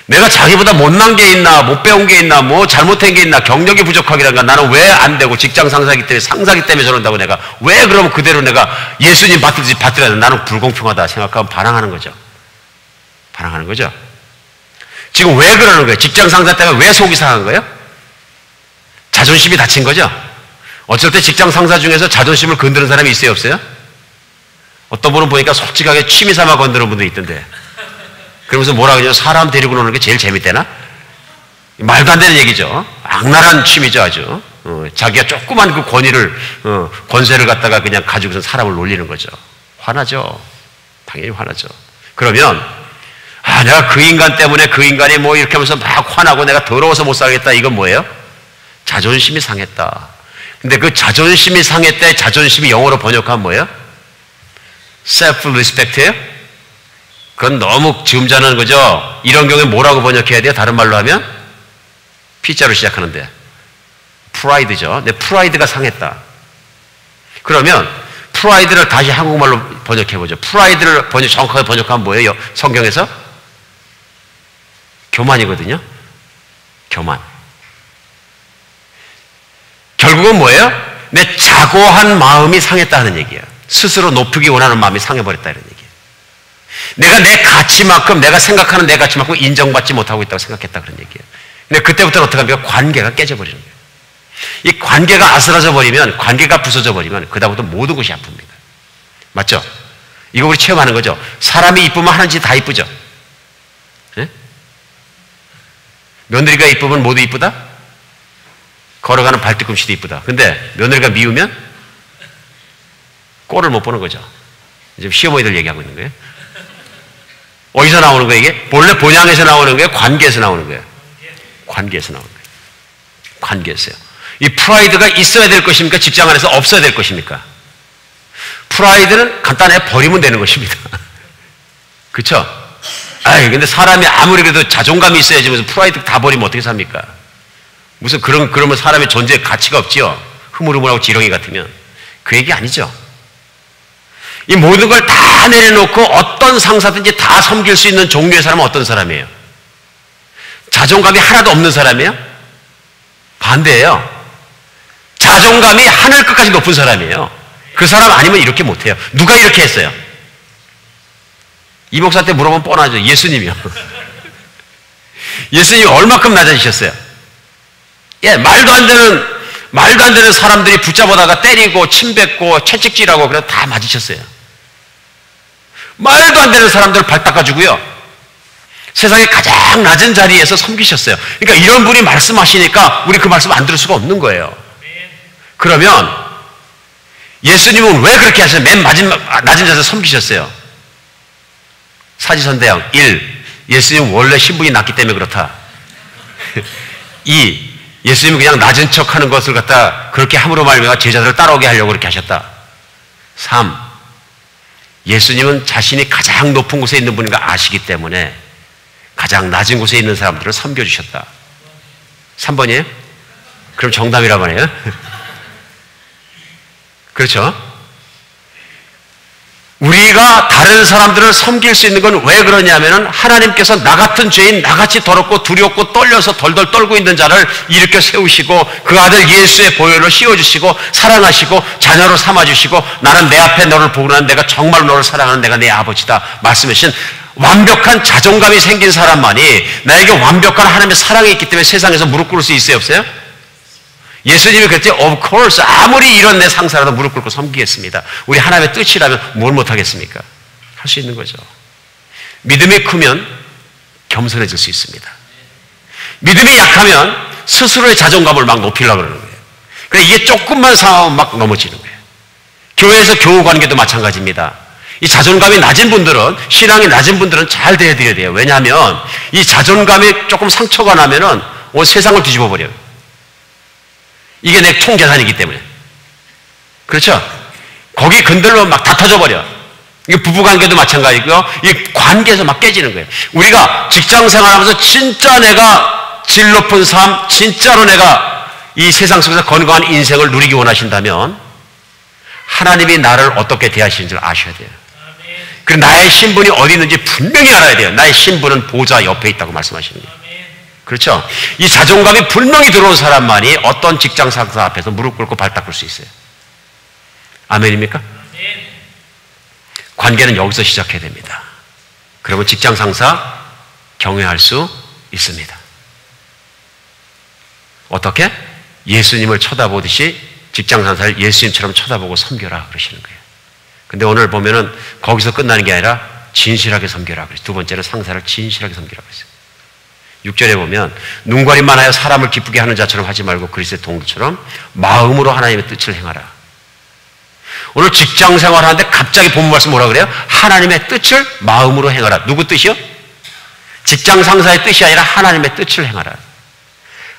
내가 자기보다 못난 게 있나, 못 배운 게 있나, 뭐 잘못한 게 있나, 경력이 부족하기란가, 나는 왜 안 되고, 직장 상사기 때문에, 상사기 때문에 저런다고 내가, 왜 그러면 그대로 내가 예수님 받들지 받들어야 돼? 나는 불공평하다 생각하면 반항하는 거죠. 반항하는 거죠. 지금 왜 그러는 거예요? 직장 상사 때문에 왜 속이 상한 거예요? 자존심이 다친 거죠? 어쩔 때 직장 상사 중에서 자존심을 건드는 사람이 있어요, 없어요? 어떤 분은 보니까 솔직하게 취미 삼아 건드는 분도 있던데. 그러면서 뭐라 그러냐, 사람 데리고 노는 게 제일 재밌대나? 말도 안 되는 얘기죠. 악랄한 취미죠, 아주. 자기가 조그만 그 권위를, 권세를 갖다가 그냥 가지고서 사람을 놀리는 거죠. 화나죠. 당연히 화나죠. 그러면, 내가 그 인간 때문에 그 인간이 뭐 이렇게 하면서 막 화나고 내가 더러워서 못 살겠다. 이건 뭐예요? 자존심이 상했다. 근데 그 자존심이 상했다. 자존심이 영어로 번역하면 뭐예요? self-respect예요? 그건 너무 지음자는 거죠. 이런 경우에 뭐라고 번역해야 돼요? 다른 말로 하면? P자로 시작하는데. 프라이드죠. 내 프라이드가 상했다. 그러면 프라이드를 다시 한국말로 번역해보죠. 프라이드를 정확하게 번역하면 뭐예요? 성경에서? 교만이거든요. 교만. 결국은 뭐예요? 내 자고한 마음이 상했다는 얘기예요. 스스로 높이기 원하는 마음이 상해버렸다 이런 얘기예요. 내가 내 가치만큼, 내가 생각하는 내 가치만큼 인정받지 못하고 있다고 생각했다 그런 얘기예요. 근데 그때부터는 어떻게 합니까? 관계가 깨져버리는 거예요. 이 관계가 아스라져 버리면, 관계가 부서져 버리면 그다음부터 모든 것이 아픕니다. 맞죠? 이거 우리 체험하는 거죠. 사람이 이쁘면 하는 짓 다 이쁘죠? 네? 며느리가 이쁘면 모두 이쁘다? 걸어가는 발뒤꿈치도 이쁘다. 근데 며느리가 미우면 꼴을 못 보는 거죠. 지금 시어머니들 얘기하고 있는 거예요. 어디서 나오는 거예요, 이게? 본래 본향에서 나오는 거예요? 관계에서 나오는 거예요? 관계에서 나오는 거예요. 관계에서요. 이 프라이드가 있어야 될 것입니까? 직장 안에서 없어야 될 것입니까? 프라이드는 간단해 버리면 되는 것입니다. 그쵸? 근데 사람이 아무리 그래도 자존감이 있어야지 무슨 프라이드 다 버리면 어떻게 삽니까? 무슨 그러면 사람의 존재에 가치가 없지요? 흐물흐물하고 지렁이 같으면. 그 얘기 아니죠. 이 모든 걸 다 내려놓고 어떤 상사든지 다 섬길 수 있는 종류의 사람은 어떤 사람이에요? 자존감이 하나도 없는 사람이에요? 반대예요. 자존감이 하늘 끝까지 높은 사람이에요. 그 사람 아니면 이렇게 못해요. 누가 이렇게 했어요? 이 목사한테 물어보면 뻔하죠. 예수님이요. 예수님이 얼마큼 낮아지셨어요? 예, 말도 안 되는 사람들이 붙잡아다가 때리고 침뱉고 채찍질하고 그래서 다 맞으셨어요. 말도 안 되는 사람들 발 닦아주고요. 세상에 가장 낮은 자리에서 섬기셨어요. 그러니까 이런 분이 말씀하시니까 우리 그 말씀 안 들을 수가 없는 거예요. 그러면 예수님은 왜 그렇게 하셨어요? 맨 낮은 자리에서 섬기셨어요. 사지선대형 1. 예수님은 원래 신분이 낮기 때문에 그렇다. 2. 예수님은 그냥 낮은 척하는 것을 갖다 그렇게 함으로 말미암아 제자들을 따라오게 하려고 그렇게 하셨다. 3. 예수님은 자신이 가장 높은 곳에 있는 분인 걸 아시기 때문에 가장 낮은 곳에 있는 사람들을 섬겨주셨다. 3번이에요? 그럼 정답이라고 하네요. 그렇죠? 우리가 다른 사람들을 섬길 수 있는 건 왜 그러냐면은 하나님께서 나 같은 죄인, 나같이 더럽고 두렵고 떨려서 덜덜 떨고 있는 자를 일으켜 세우시고 그 아들 예수의 보혈로 씌워주시고 사랑하시고 자녀로 삼아주시고 나는 내 앞에 너를 보고는 내가 정말로 너를 사랑하는 내가 내 아버지다 말씀하신 완벽한 자존감이 생긴 사람만이 나에게 완벽한 하나님의 사랑이 있기 때문에 세상에서 무릎 꿇을 수 있어요, 없어요? 예수님이 그랬지, of course, 아무리 이런 내 상사라도 무릎 꿇고 섬기겠습니다. 우리 하나님의 뜻이라면 뭘 못하겠습니까? 할 수 있는 거죠. 믿음이 크면 겸손해질 수 있습니다. 믿음이 약하면 스스로의 자존감을 막 높이려고 그러는 거예요. 그래, 이게 조금만 상하면 막 넘어지는 거예요. 교회에서 교우 관계도 마찬가지입니다. 이 자존감이 낮은 분들은, 신앙이 낮은 분들은 잘 대해드려야 돼요. 왜냐하면 이 자존감이 조금 상처가 나면은 온 세상을 뒤집어 버려요. 이게 내 총 재산이기 때문에. 그렇죠? 거기 건들면 막 다 터져버려. 이게 부부관계도 마찬가지고요. 이 관계에서 막 깨지는 거예요. 우리가 직장생활하면서 진짜 내가 질 높은 삶, 진짜로 내가 이 세상 속에서 건강한 인생을 누리기 원하신다면 하나님이 나를 어떻게 대하시는지를 아셔야 돼요. 그리고 나의 신분이 어디 있는지 분명히 알아야 돼요. 나의 신분은 보좌 옆에 있다고 말씀하시는 거예요. 그렇죠? 이 자존감이 분명히 들어온 사람만이 어떤 직장 상사 앞에서 무릎 꿇고 발 닦을 수 있어요. 아멘입니까? 관계는 여기서 시작해야 됩니다. 그러면 직장 상사 경외할 수 있습니다. 어떻게? 예수님을 쳐다보듯이 직장 상사를 예수님처럼 쳐다보고 섬겨라 그러시는 거예요. 근데 오늘 보면은 거기서 끝나는 게 아니라 진실하게 섬겨라 그랬어요. 두 번째는 상사를 진실하게 섬기라 그랬어요. 6절에 보면 눈가림만 하여 사람을 기쁘게 하는 자처럼 하지 말고 그리스도의 동료처럼 마음으로 하나님의 뜻을 행하라. 오늘 직장 생활하는데 갑자기 본문 말씀 뭐라 그래요? 하나님의 뜻을 마음으로 행하라. 누구 뜻이요? 직장 상사의 뜻이 아니라 하나님의 뜻을 행하라.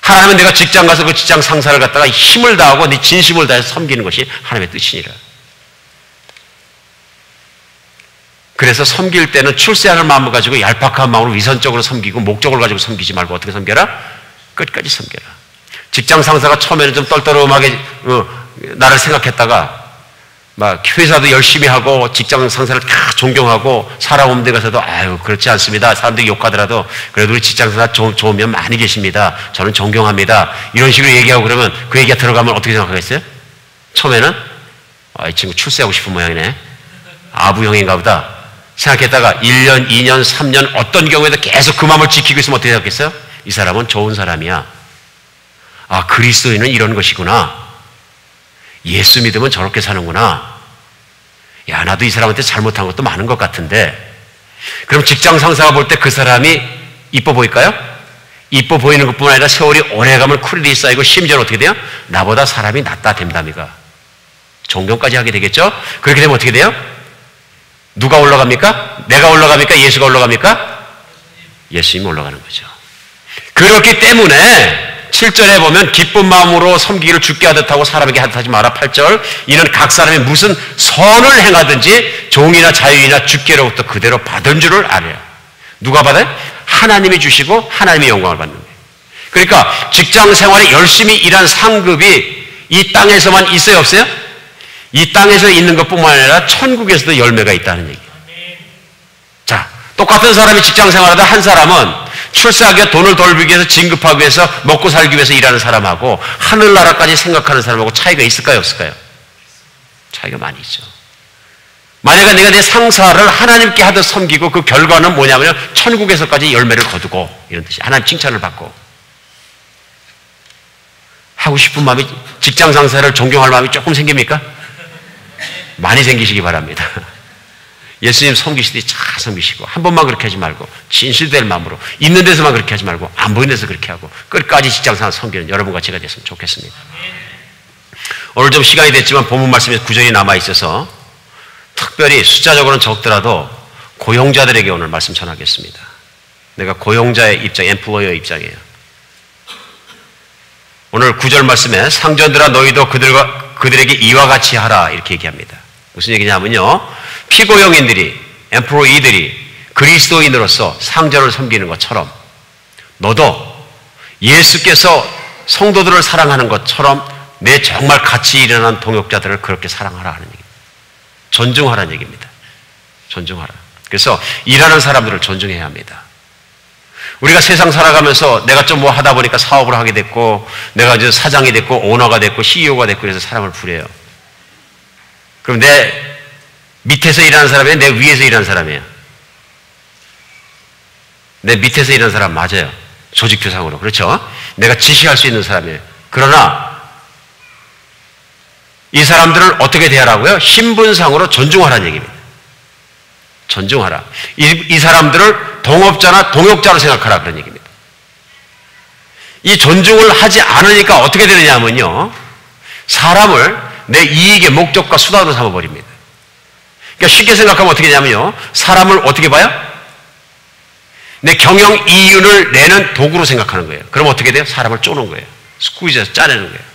하나님은 내가 직장 가서 그 직장 상사를 갖다가 힘을 다하고 네 진심을 다해서 섬기는 것이 하나님의 뜻이니라. 그래서 섬길 때는 출세하는 마음을 가지고 얄팍한 마음으로 위선적으로 섬기고 목적을 가지고 섬기지 말고 어떻게 섬겨라? 끝까지 섬겨라. 직장 상사가 처음에는 좀 떨떠름하게 나를 생각했다가 막 회사도 열심히 하고 직장 상사를 다 존경하고 살아오는 데 가서도 아유 그렇지 않습니다. 사람들이 욕하더라도 그래도 우리 직장 상사 좋은 면 많이 계십니다. 저는 존경합니다. 이런 식으로 얘기하고 그러면 그 얘기가 들어가면 어떻게 생각하겠어요? 처음에는 이 친구 출세하고 싶은 모양이네. 아부형인가 보다. 생각했다가 1년, 2년, 3년 어떤 경우에도 계속 그 마음을 지키고 있으면 어떻게 생각했어요? 이 사람은 좋은 사람이야. 아, 그리스도인은 이런 것이구나. 예수 믿으면 저렇게 사는구나. 야, 나도 이 사람한테 잘못한 것도 많은 것 같은데. 그럼 직장 상사가 볼 때 그 사람이 이뻐 보일까요? 이뻐 보이는 것뿐 아니라 세월이 오래가면 쿨이 쌓이고 심지어는 어떻게 돼요? 나보다 사람이 낫다 됨답니까? 존경까지 하게 되겠죠? 그렇게 되면 어떻게 돼요? 누가 올라갑니까? 내가 올라갑니까? 예수가 올라갑니까? 예수님이 올라가는 거죠. 그렇기 때문에 7절에 보면 기쁜 마음으로 섬기기를 주께 하듯 하고 사람에게 하듯 하지 마라. 8절 이는 각 사람이 무슨 선을 행하든지 종이나 자유이나 주께로부터 그대로 받은 줄을 알아야. 누가 받아요? 하나님이 주시고 하나님이 영광을 받는 거예요. 그러니까 직장 생활에 열심히 일한 상급이 이 땅에서만 있어요, 없어요? 이 땅에서 있는 것뿐만 아니라 천국에서도 열매가 있다는 얘기예요. 자, 똑같은 사람이 직장 생활하다 한 사람은 출세하기 위해 돈을 벌기 위해서 진급하기 위해서 먹고 살기 위해서 일하는 사람하고 하늘나라까지 생각하는 사람하고 차이가 있을까요, 없을까요? 차이가 많이 있죠. 만약에 내가 내 상사를 하나님께 하듯 섬기고 그 결과는 뭐냐면 천국에서까지 열매를 거두고 이런 뜻이 하나님 칭찬을 받고 하고 싶은 마음이, 직장 상사를 존경할 마음이 조금 생깁니까? 많이 생기시기 바랍니다. 예수님 섬기실 때 잘 섬기시고, 한 번만 그렇게 하지 말고 진실될 마음으로, 있는 데서만 그렇게 하지 말고 안 보이는 데서 그렇게 하고 끝까지 직장생활 섬기는 여러분과 제가 됐으면 좋겠습니다. 오늘 좀 시간이 됐지만 본문 말씀에 구절이 남아있어서 특별히 숫자적으로는 적더라도 고용자들에게 오늘 말씀 전하겠습니다. 내가 고용자의 입장, 엠플로이어의 입장이에요. 오늘 9절 말씀에 상전들아 너희도 그들에게 이와 같이 하라 이렇게 얘기합니다. 무슨 얘기냐면요, 피고용인들이, 엠플로이들이 그리스도인으로서 상전을 섬기는 것처럼 너도 예수께서 성도들을 사랑하는 것처럼 내 정말 같이 일어난 동역자들을 그렇게 사랑하라 하는 얘기입니다. 존중하라는 얘기입니다. 존중하라. 그래서 일하는 사람들을 존중해야 합니다. 우리가 세상 살아가면서 내가 좀 뭐 하다 보니까 사업을 하게 됐고, 내가 이제 사장이 됐고, 오너가 됐고, CEO가 됐고, 그래서 사람을 부려요. 그럼 내 밑에서 일하는 사람이에요? 내 위에서 일하는 사람이에요? 내 밑에서 일하는 사람 맞아요. 조직규상으로. 그렇죠? 내가 지시할 수 있는 사람이에요. 그러나 이 사람들을 어떻게 대하라고요? 신분상으로 존중하라는 얘기입니다. 존중하라. 이 사람들을 동업자나 동역자로 생각하라 그런 얘기입니다. 이 존중을 하지 않으니까 어떻게 되느냐면요, 사람을 내 이익의 목적과 수단으로 삼아버립니다. 그러니까 쉽게 생각하면 어떻게 되냐면요, 사람을 어떻게 봐요? 내 경영 이윤을 내는 도구로 생각하는 거예요. 그럼 어떻게 돼요? 사람을 쪼는 거예요. 스쿠이즈해서 짜내는 거예요.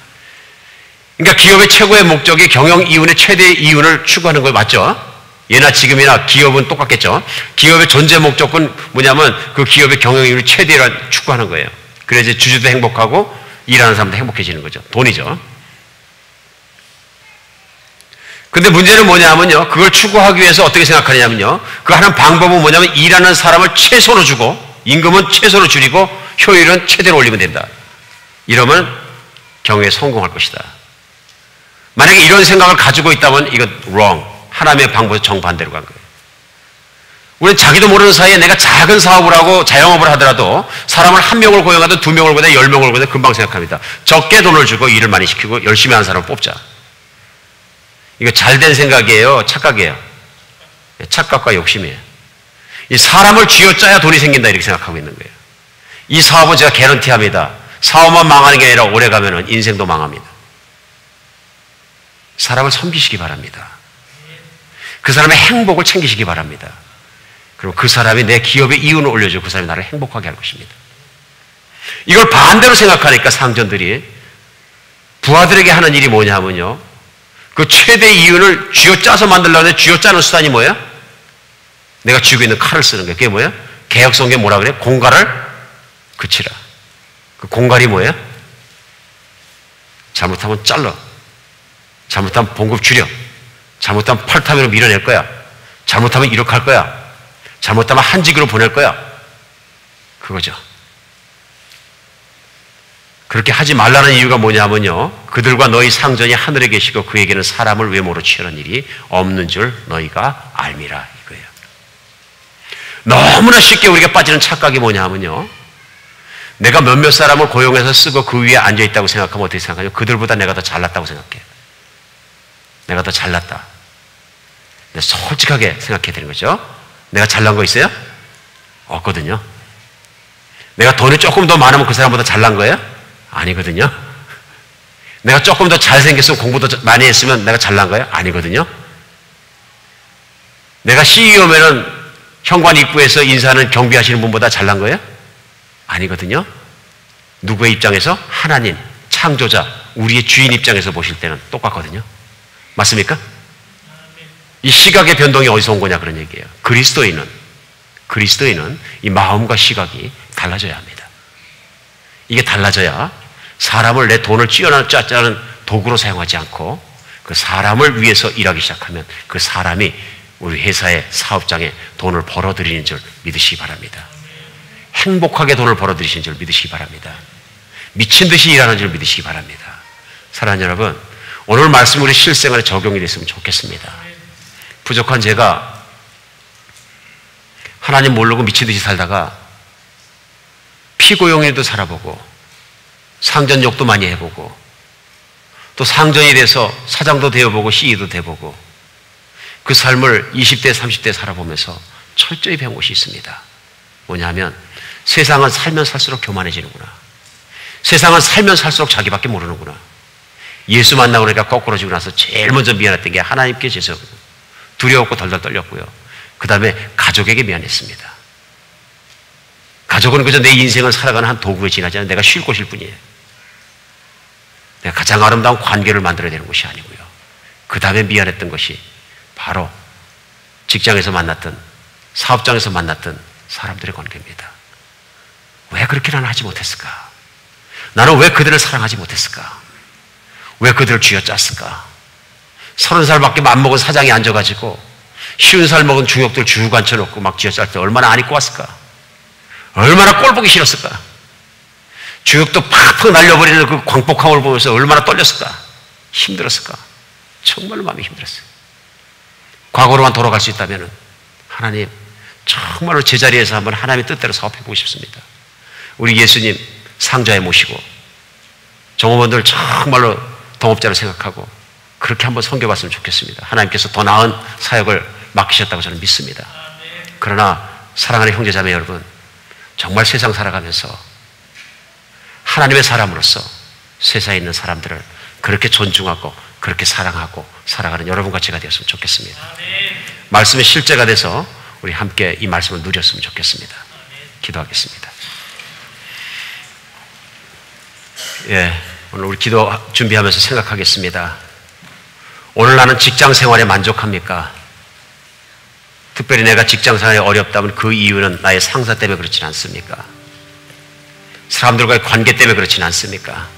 그러니까 기업의 최고의 목적이 경영 이윤의 최대의 이윤을 추구하는 거예요. 맞죠? 예나 지금이나 기업은 똑같겠죠. 기업의 존재 목적은 뭐냐면 그 기업의 경영 이윤을 최대로 추구하는 거예요. 그래야지 주주도 행복하고 일하는 사람도 행복해지는 거죠. 돈이죠. 근데 문제는 뭐냐면요, 그걸 추구하기 위해서 어떻게 생각하냐면요, 그 하는 방법은 뭐냐면 일하는 사람을 최소로 주고 임금은 최소로 줄이고 효율은 최대로 올리면 된다. 이러면 경영에 성공할 것이다. 만약에 이런 생각을 가지고 있다면 이건 wrong. 하나님의 방법에서 정반대로 간 거예요. 우리는 자기도 모르는 사이에 내가 작은 사업을 하고 자영업을 하더라도 사람을 한 명을 고용하든 두 명을 고용하든 10명을 고용하든 금방 생각합니다. 적게 돈을 주고 일을 많이 시키고 열심히 하는 사람을 뽑자. 이거 잘된 생각이에요? 착각이에요? 착각과 욕심이에요. 이 사람을 쥐어짜야 돈이 생긴다 이렇게 생각하고 있는 거예요. 이 사업은 제가 개런티합니다. 사업만 망하는 게 아니라 오래 가면 인생도 망합니다. 사람을 섬기시기 바랍니다. 그 사람의 행복을 챙기시기 바랍니다. 그리고 그 사람이 내 기업의 이윤을 올려주고 그 사람이 나를 행복하게 할 것입니다. 이걸 반대로 생각하니까 상전들이 부하들에게 하는 일이 뭐냐면요, 그 최대 이윤을 쥐어짜서 만들려고 하는데 쥐어짜는 수단이 뭐예요? 내가 쥐고 있는 칼을 쓰는 거예요. 그게 뭐예요? 개혁성경에 뭐라 그래요? 공갈을 그치라. 그 공갈이 뭐예요? 잘못하면 잘라. 잘못하면 봉급 줄여. 잘못하면 펄타면으로 밀어낼 거야. 잘못하면 이렇게 할 거야. 잘못하면 한직으로 보낼 거야. 그거죠. 그렇게 하지 말라는 이유가 뭐냐면요, 그들과 너희 상전이 하늘에 계시고 그에게는 사람을 외모로 취하는 일이 없는 줄 너희가 알미라 이거예요. 너무나 쉽게 우리가 빠지는 착각이 뭐냐면요, 내가 몇몇 사람을 고용해서 쓰고 그 위에 앉아있다고 생각하면 어떻게 생각하냐, 그들보다 내가 더 잘났다고 생각해. 내가 더 잘났다. 솔직하게 생각해야 되는 거죠. 내가 잘난 거 있어요? 없거든요. 내가 돈이 조금 더 많으면 그 사람보다 잘난 거예요? 아니거든요. 내가 조금 더 잘생겼으면 공부도 많이 했으면 내가 잘난 거예요? 아니거든요. 내가 CEO면은 현관 입구에서 인사하는 경비하시는 분보다 잘난 거예요? 아니거든요. 누구의 입장에서? 하나님, 창조자, 우리의 주인 입장에서 보실 때는 똑같거든요. 맞습니까? 이 시각의 변동이 어디서 온 거냐 그런 얘기예요. 그리스도인은 이 마음과 시각이 달라져야 합니다. 이게 달라져야 사람을 내 돈을 쥐어짜는 도구로 사용하지 않고 그 사람을 위해서 일하기 시작하면 그 사람이 우리 회사의 사업장에 돈을 벌어들이는 줄 믿으시기 바랍니다. 행복하게 돈을 벌어들이시는 줄 믿으시기 바랍니다. 미친 듯이 일하는 줄 믿으시기 바랍니다. 사랑하는 여러분, 오늘 말씀 우리 실생활에 적용이 됐으면 좋겠습니다. 부족한 제가 하나님 모르고 미친 듯이 살다가 피고용에도 살아보고 상전욕도 많이 해보고 또 상전이 돼서 사장도 되어보고 CE도 돼보고 그 삶을 20대, 30대 살아보면서 철저히 배운 것이 있습니다. 뭐냐면 세상은 살면 살수록 교만해지는구나. 세상은 살면 살수록 자기밖에 모르는구나. 예수 만나고 그러니까 거꾸로지고 나서 제일 먼저 미안했던 게 하나님께 죄송하고 두려웠고 덜덜 떨렸고요. 그 다음에 가족에게 미안했습니다. 가족은 그저 내 인생을 살아가는 한 도구에 지나지 않은 내가 쉴 곳일 뿐이에요. 내가 가장 아름다운 관계를 만들어야 되는 것이 아니고요. 그 다음에 미안했던 것이 바로 직장에서 만났던, 사업장에서 만났던 사람들의 관계입니다. 왜 그렇게 나는 하지 못했을까? 나는 왜 그들을 사랑하지 못했을까? 왜 그들을 쥐어짰을까? 30살밖에 안 먹은 사장이 앉아가지고 50살 먹은 중역들 쭉 앉혀놓고 막 쥐어짤 때 얼마나 안 입고 왔을까? 얼마나 꼴 보기 싫었을까? 주역도 팍팍 날려버리는 그 광폭함을 보면서 얼마나 떨렸을까? 힘들었을까? 정말로 마음이 힘들었어요. 과거로만 돌아갈 수 있다면 하나님 정말로 제자리에서 한번 하나님의 뜻대로 사업해보고 싶습니다. 우리 예수님 상자에 모시고 종업원들 정말로 동업자로 생각하고 그렇게 한번 섬겨봤으면 좋겠습니다. 하나님께서 더 나은 사역을 맡기셨다고 저는 믿습니다. 그러나 사랑하는 형제자매 여러분, 정말 세상 살아가면서 하나님의 사람으로서 세상에 있는 사람들을 그렇게 존중하고 그렇게 사랑하고 살아가는 여러분과 제가 되었으면 좋겠습니다. 말씀의 실제가 돼서 우리 함께 이 말씀을 누렸으면 좋겠습니다. 기도하겠습니다. 오늘 우리 기도 준비하면서 생각하겠습니다. 오늘 나는 직장 생활에 만족합니까? 특별히 내가 직장 생활이 어렵다면 그 이유는 나의 상사 때문에 그렇지는 않습니까? 사람들과의 관계 때문에 그렇지는 않습니까?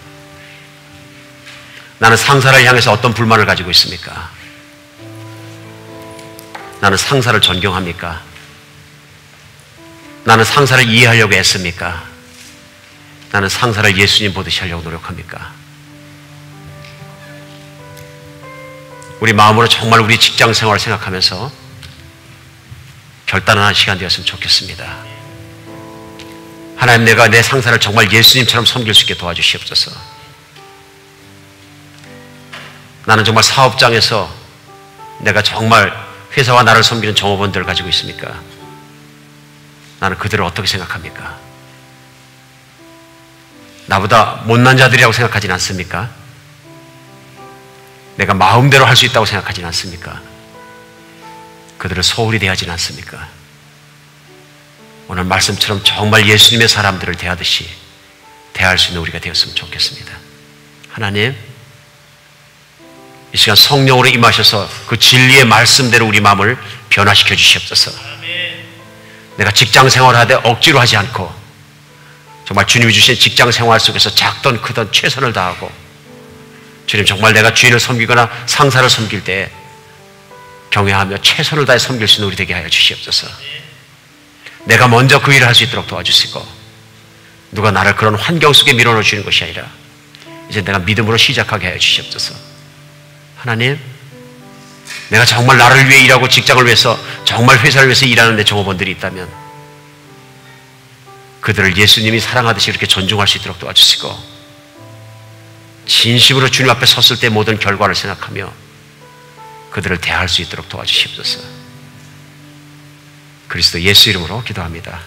나는 상사를 향해서 어떤 불만을 가지고 있습니까? 나는 상사를 존경합니까? 나는 상사를 이해하려고 애씁니까? 나는 상사를 예수님 보듯이 하려고 노력합니까? 우리 마음으로 정말 우리 직장 생활을 생각하면서 결단하는 시간 되었으면 좋겠습니다. 하나님, 내가 내 상사를 정말 예수님처럼 섬길 수 있게 도와주시옵소서. 나는 정말 사업장에서 내가 정말 회사와 나를 섬기는 종업원들을 가지고 있습니까? 나는 그들을 어떻게 생각합니까? 나보다 못난 자들이라고 생각하진 않습니까? 내가 마음대로 할 수 있다고 생각하진 않습니까? 그들을 소홀히 대하진 않습니까? 오늘 말씀처럼 정말 예수님의 사람들을 대하듯이 대할 수 있는 우리가 되었으면 좋겠습니다. 하나님, 이 시간 성령으로 임하셔서 그 진리의 말씀대로 우리 마음을 변화시켜 주시옵소서. 내가 직장 생활을 하되 억지로 하지 않고 정말 주님이 주신 직장 생활 속에서 작든 크든 최선을 다하고, 주님 정말 내가 주인을 섬기거나 상사를 섬길 때 경외하며 최선을 다해 섬길 수 있는 우리 되게 하여 주시옵소서. 내가 먼저 그 일을 할 수 있도록 도와주시고, 누가 나를 그런 환경 속에 밀어넣으시는 것이 아니라 이제 내가 믿음으로 시작하게 하여 주시옵소서. 하나님, 내가 정말 나를 위해 일하고 직장을 위해서 정말 회사를 위해서 일하는 내 종업원들이 있다면 그들을 예수님이 사랑하듯이 이렇게 존중할 수 있도록 도와주시고, 진심으로 주님 앞에 섰을 때 모든 결과를 생각하며 그들을 대할 수 있도록 도와주시옵소서. 그리스도 예수 이름으로 기도합니다.